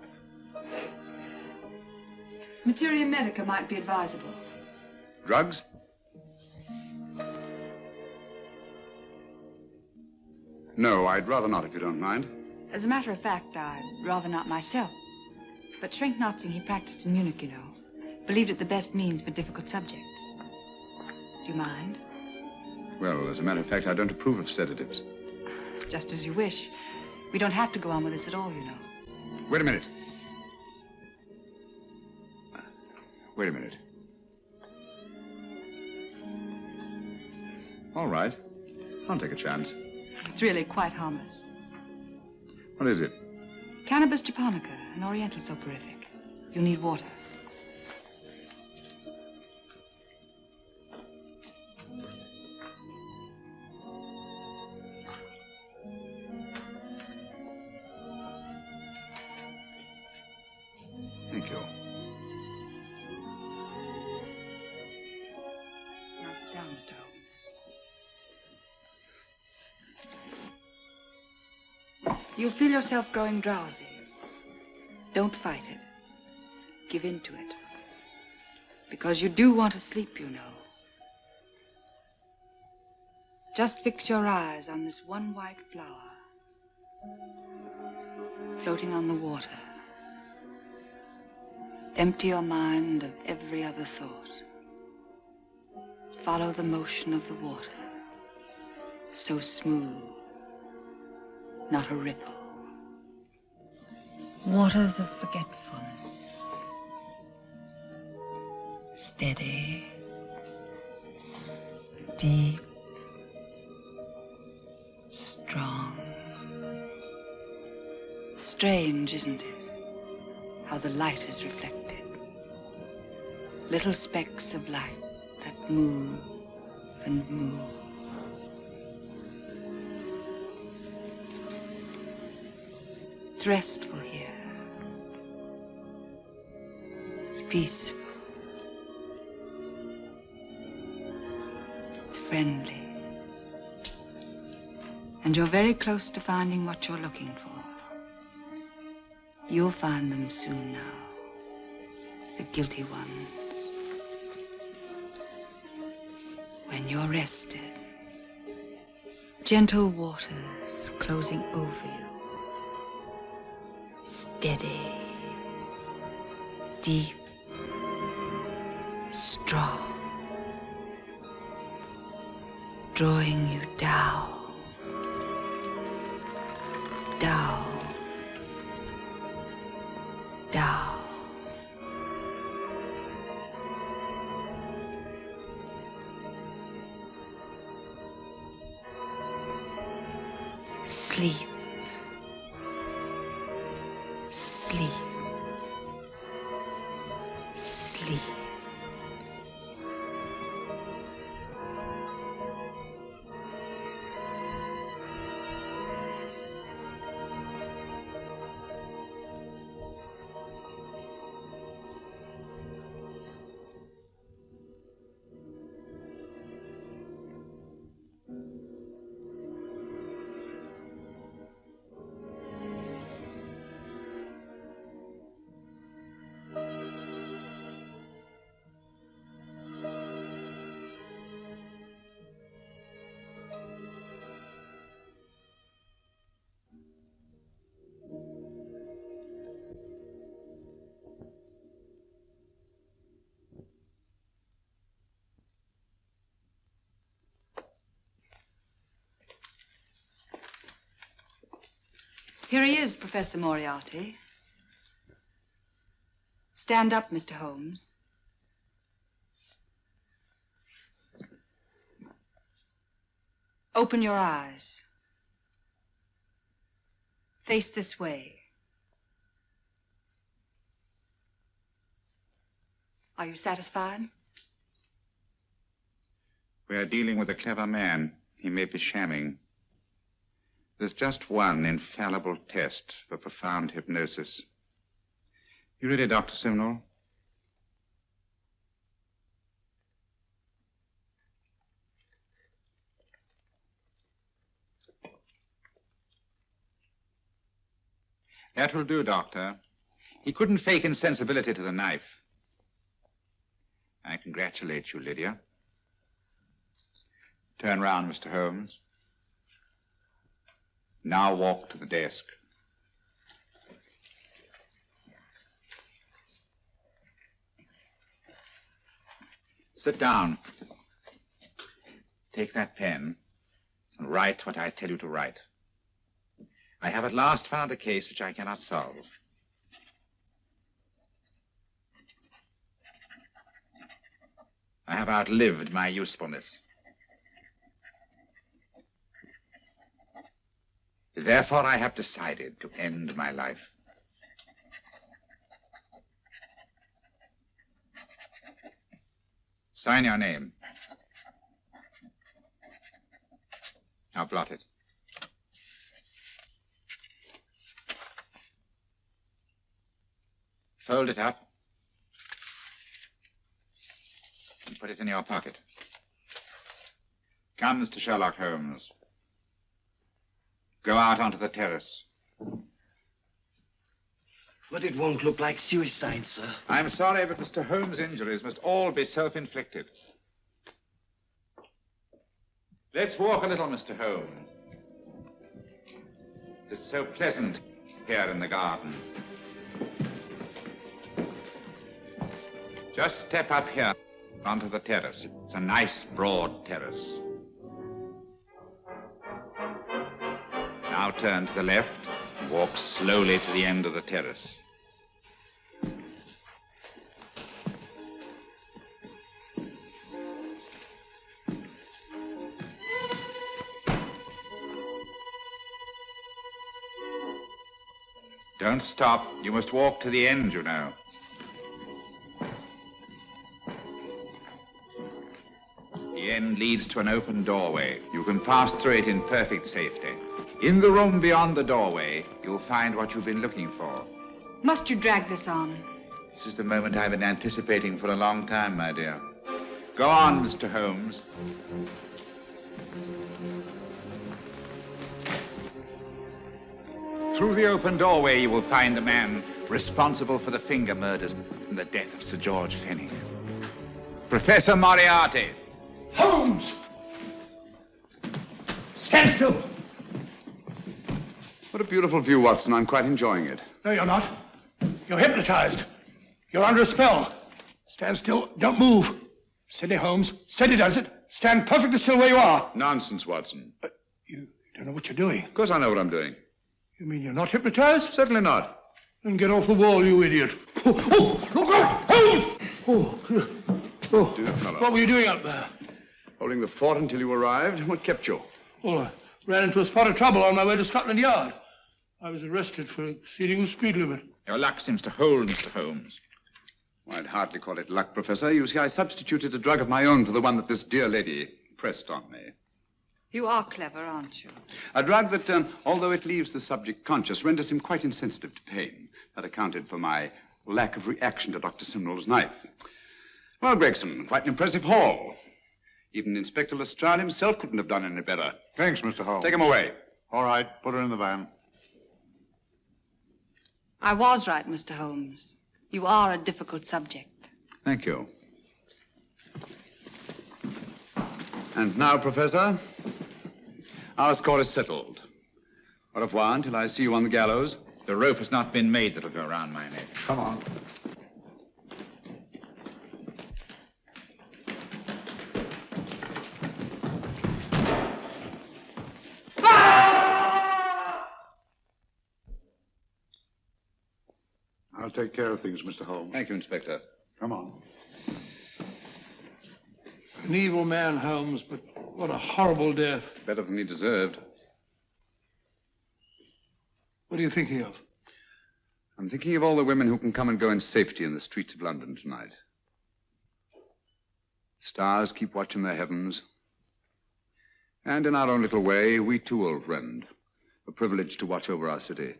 S5: Materia medica might be advisable.
S3: Drugs? No, I'd rather not, if you don't mind.
S5: As a matter of fact, I'd rather not myself. But Schrenk-Notzing he practiced in Munich, you know. Believed it the best means for difficult subjects. Do you mind?
S3: Well, as a matter of fact, I don't approve of sedatives.
S5: Just as you wish. We don't have to go on with this at all, you know.
S3: Wait a minute. Wait a minute. All right. I'll take a chance.
S5: It's really quite harmless.
S3: What is it?
S5: Cannabis japonica, an oriental soporific. You'll need water.
S3: Thank you.
S5: Now sit down, Mr. Holmes. You'll feel yourself growing drowsy. Don't fight it. Give in to it. Because you do want to sleep, you know. Just fix your eyes on this one white flower, floating on the water. Empty your mind of every other thought. Follow the motion of the water. So smooth, not a ripple. Waters of forgetfulness. Steady, deep, strong. Strange, isn't it? How the light is reflected. Little specks of light that move and move. It's restful here. It's peaceful. It's friendly. And you're very close to finding what you're looking for. You'll find them soon now. The guilty ones. When you're rested, gentle waters closing over you. Steady, deep, strong. Drawing you down, down, down. Sleep. Sleep. Sleep.
S16: Here he is, Professor Moriarty. Stand up, Mr. Holmes. Open your eyes. Face this way. Are you satisfied?
S11: We are dealing with a clever man. He may be shamming. There's just one infallible test for profound hypnosis. You ready, Dr. Simnel? That will do, Doctor. He couldn't fake insensibility to the knife. I congratulate you, Lydia. Turn round, Mr. Holmes. Now walk to the desk. Sit down. Take that pen and write what I tell you to write. I have at last found a case which I cannot solve. I have outlived my usefulness. Therefore, I have decided to end my life. Sign your name. Now blot it. Fold it up and put it in your pocket. Come, Mr. Sherlock Holmes. Go out onto the terrace.
S10: But it won't look like suicide, sir.
S11: I'm sorry, but Mr. Holmes' injuries must all be self-inflicted. Let's walk a little, Mr. Holmes. It's so pleasant here in the garden. Just step up here onto the terrace. It's a nice, broad terrace. Now turn to the left and walk slowly to the end of the terrace. Don't stop. You must walk to the end, you know. The end leads to an open doorway. You can pass through it in perfect safety. In the room beyond the doorway, you'll find what you've been looking for.
S16: Must you drag this on?
S11: This is the moment I've been anticipating for a long time, my dear. Go on, Mr. Holmes. Through the open doorway, you will find the man responsible for the finger murders and the death of Sir George Fenwick. Professor Moriarty.
S7: Holmes! Stand still.
S3: What a beautiful view, Watson. I'm quite enjoying it.
S7: No, you're not. You're hypnotized. You're under a spell. Stand still. Don't move. Steady, Holmes. Steady does it. Stand perfectly still where you are.
S3: Nonsense, Watson.
S7: You don't know what you're doing.
S3: Of course I know what I'm doing.
S7: You mean you're not hypnotized?
S3: Certainly not.
S7: Then get off the wall, you idiot. Oh, look out! Holmes! Oh,
S3: Dear fellow.
S7: What were you doing up there?
S3: Holding the fort until you arrived. What kept you?
S7: Well, I ran into a spot of trouble on my way to Scotland Yard. I was arrested for exceeding the speed limit.
S11: Your luck seems to hold, Mr. Holmes.
S3: Well, I'd hardly call it luck, Professor. You see, I substituted a drug of my own for the one that this dear lady pressed on me.
S16: You are clever, aren't you?
S3: A drug that, although it leaves the subject conscious, renders him quite insensitive to pain. That accounted for my lack of reaction to Dr. Simnel's knife. Well, Gregson, quite an impressive haul. Even Inspector Lestrade himself couldn't have done any better.
S1: Thanks, Mr. Holmes.
S3: Take him away.
S1: All right, put her in the van.
S16: I was right, Mr. Holmes. You are a difficult subject.
S3: Thank you. And now, Professor, our score is settled. Au revoir until I see you on the gallows.
S11: The rope has not been made that'll go around my neck.
S7: Come on.
S1: I'll take care of things, Mr. Holmes.
S3: Thank you, Inspector.
S1: Come on.
S7: An evil man, Holmes, but what a horrible death.
S3: Better than he deserved.
S7: What are you thinking of?
S3: I'm thinking of all the women who can come and go in safety in the streets of London tonight. Stars keep watch in their heavens. And in our own little way, we too, old friend, are privileged to watch over our city.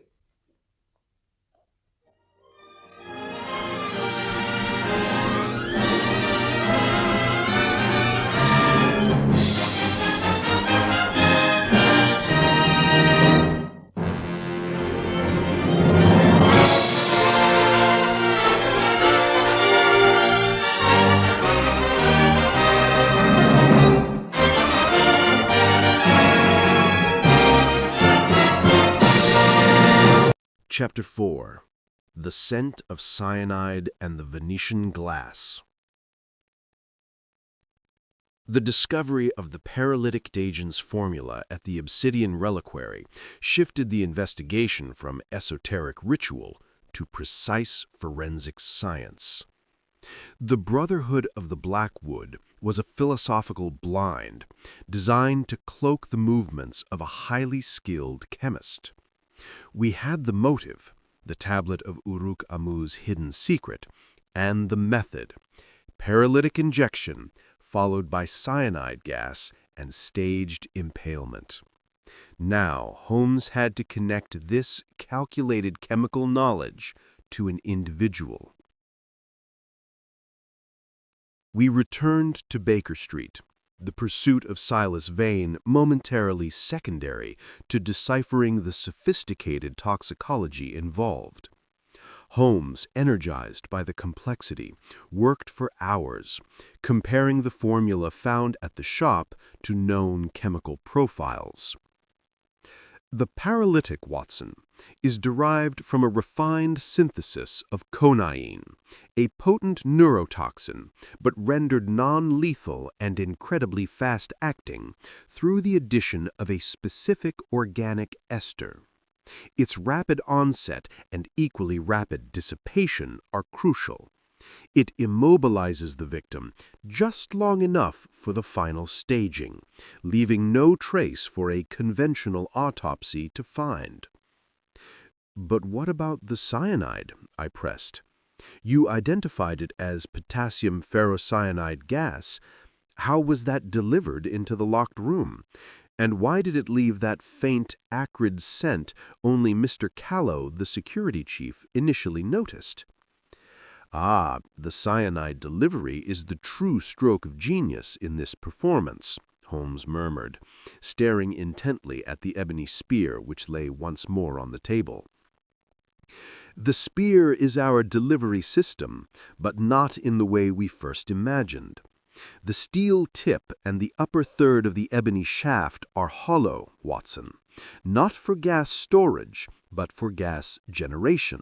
S17: Chapter 4. The Scent of Cyanide and the Venetian Glass. The discovery of the paralytic Dagens formula at the Obsidian Reliquary shifted the investigation from esoteric ritual to precise forensic science. The Brotherhood of the Blackwood was a philosophical blind designed to cloak the movements of a highly skilled chemist. We had the motive, the tablet of Uruk Amu's hidden secret, and the method, paralytic injection followed by cyanide gas and staged impalement. Now Holmes had to connect this calculated chemical knowledge to an individual. We returned to Baker Street, the pursuit of Silas Vane momentarily secondary to deciphering the sophisticated toxicology involved. Holmes, energized by the complexity, worked for hours, comparing the formula found at the shop to known chemical profiles. The paralytic, Watson, is derived from a refined synthesis of conaine, a potent neurotoxin, but rendered non-lethal and incredibly fast-acting through the addition of a specific organic ester. Its rapid onset and equally rapid dissipation are crucial. It immobilizes the victim just long enough for the final staging, leaving no trace for a conventional autopsy to find. But what about the cyanide? I pressed. You identified it as potassium ferrocyanide gas. How was that delivered into the locked room? And why did it leave that faint, acrid scent only Mr. Callow, the security chief, initially noticed? Ah, the cyanide delivery is the true stroke of genius in this performance, Holmes murmured, staring intently at the ebony spear which lay once more on the table. The spear is our delivery system, but not in the way we first imagined. The steel tip and the upper third of the ebony shaft are hollow, Watson, not for gas storage, but for gas generation.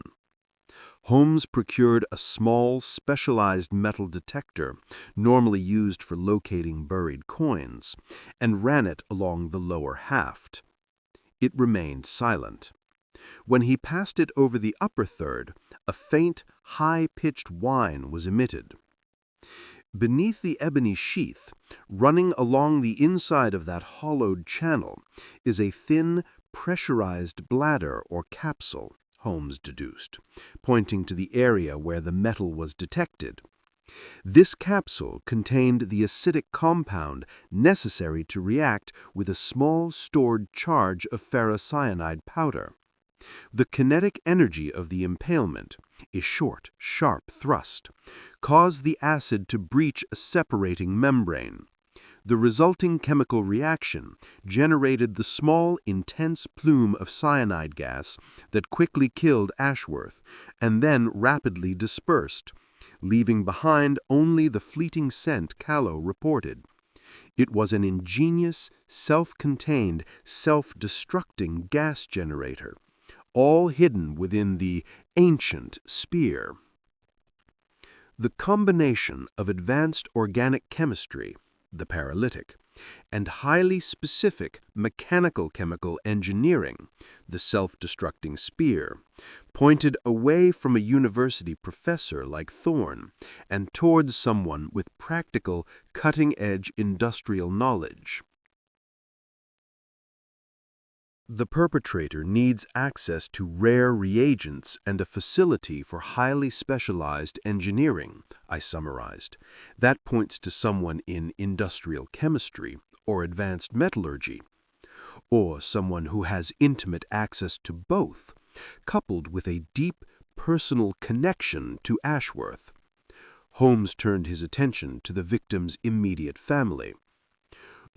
S17: Holmes procured a small, specialized metal detector, normally used for locating buried coins, and ran it along the lower haft. It remained silent. When he passed it over the upper third, a faint, high-pitched whine was emitted. Beneath the ebony sheath, running along the inside of that hollowed channel, is a thin, pressurized bladder or capsule, Holmes deduced, pointing to the area where the metal was detected. This capsule contained the acidic compound necessary to react with a small stored charge of ferrocyanide powder. The kinetic energy of the impalement, a short, sharp thrust, caused the acid to breach a separating membrane. The resulting chemical reaction generated the small, intense plume of cyanide gas that quickly killed Ashworth and then rapidly dispersed, leaving behind only the fleeting scent Callow reported. It was an ingenious, self-contained, self-destructing gas generator, all hidden within the ancient spear. The combination of advanced organic chemistry, the paralytic, and highly specific mechanical chemical engineering, the self-destructing spear, pointed away from a university professor like Thorne and towards someone with practical, cutting-edge industrial knowledge. The perpetrator needs access to rare reagents and a facility for highly specialized engineering, I summarized. That points to someone in industrial chemistry or advanced metallurgy, or someone who has intimate access to both, coupled with a deep personal connection to Ashworth. Holmes turned his attention to the victim's immediate family.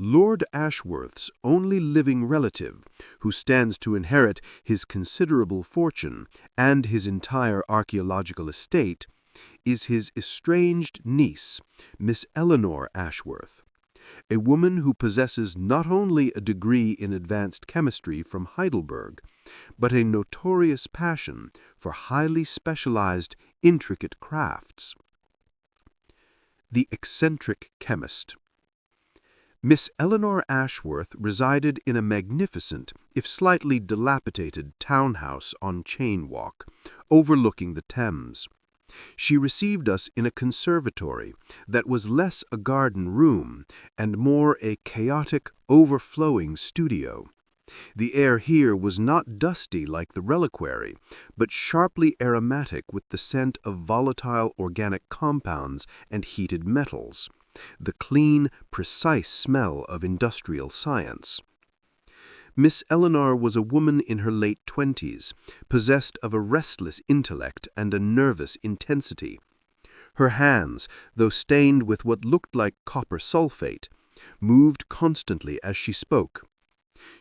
S17: Lord Ashworth's only living relative, who stands to inherit his considerable fortune and his entire archaeological estate, is his estranged niece, Miss Eleanor Ashworth, a woman who possesses not only a degree in advanced chemistry from Heidelberg, but a notorious passion for highly specialized, intricate crafts. The eccentric chemist. Miss Eleanor Ashworth resided in a magnificent, if slightly dilapidated, townhouse on Chain Walk, overlooking the Thames. She received us in a conservatory that was less a garden room and more a chaotic, overflowing studio. The air here was not dusty like the reliquary, but sharply aromatic with the scent of volatile organic compounds and heated metals, the clean, precise smell of industrial science. Miss Eleanor was a woman in her late 20s, possessed of a restless intellect and a nervous intensity. Her hands, though stained with what looked like copper sulfate, moved constantly as she spoke.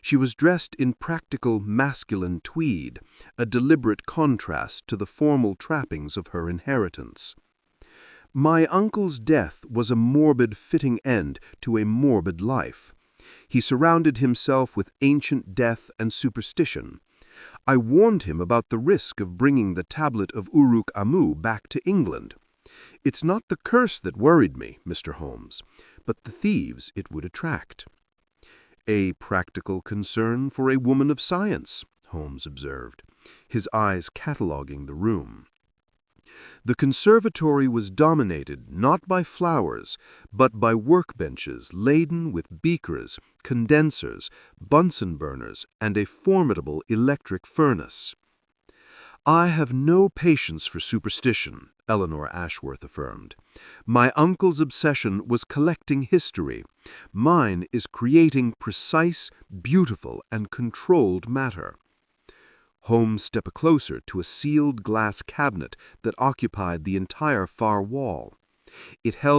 S17: She was dressed in practical masculine tweed, a deliberate contrast to the formal trappings of her inheritance. My uncle's death was a morbid fitting end to a morbid life. He surrounded himself with ancient death and superstition. I warned him about the risk of bringing the tablet of Uruk-Amu back to England. It's not the curse that worried me, Mr. Holmes, but the thieves it would attract. A practical concern for a woman of science, Holmes observed, his eyes cataloguing the room. The conservatory was dominated not by flowers, but by workbenches laden with beakers, condensers, Bunsen burners, and a formidable electric furnace. I have no patience for superstition, Eleanor Ashworth affirmed. My uncle's obsession was collecting history. Mine is creating precise, beautiful, and controlled matter. Holmes stepped closer to a sealed glass cabinet that occupied the entire far wall. It held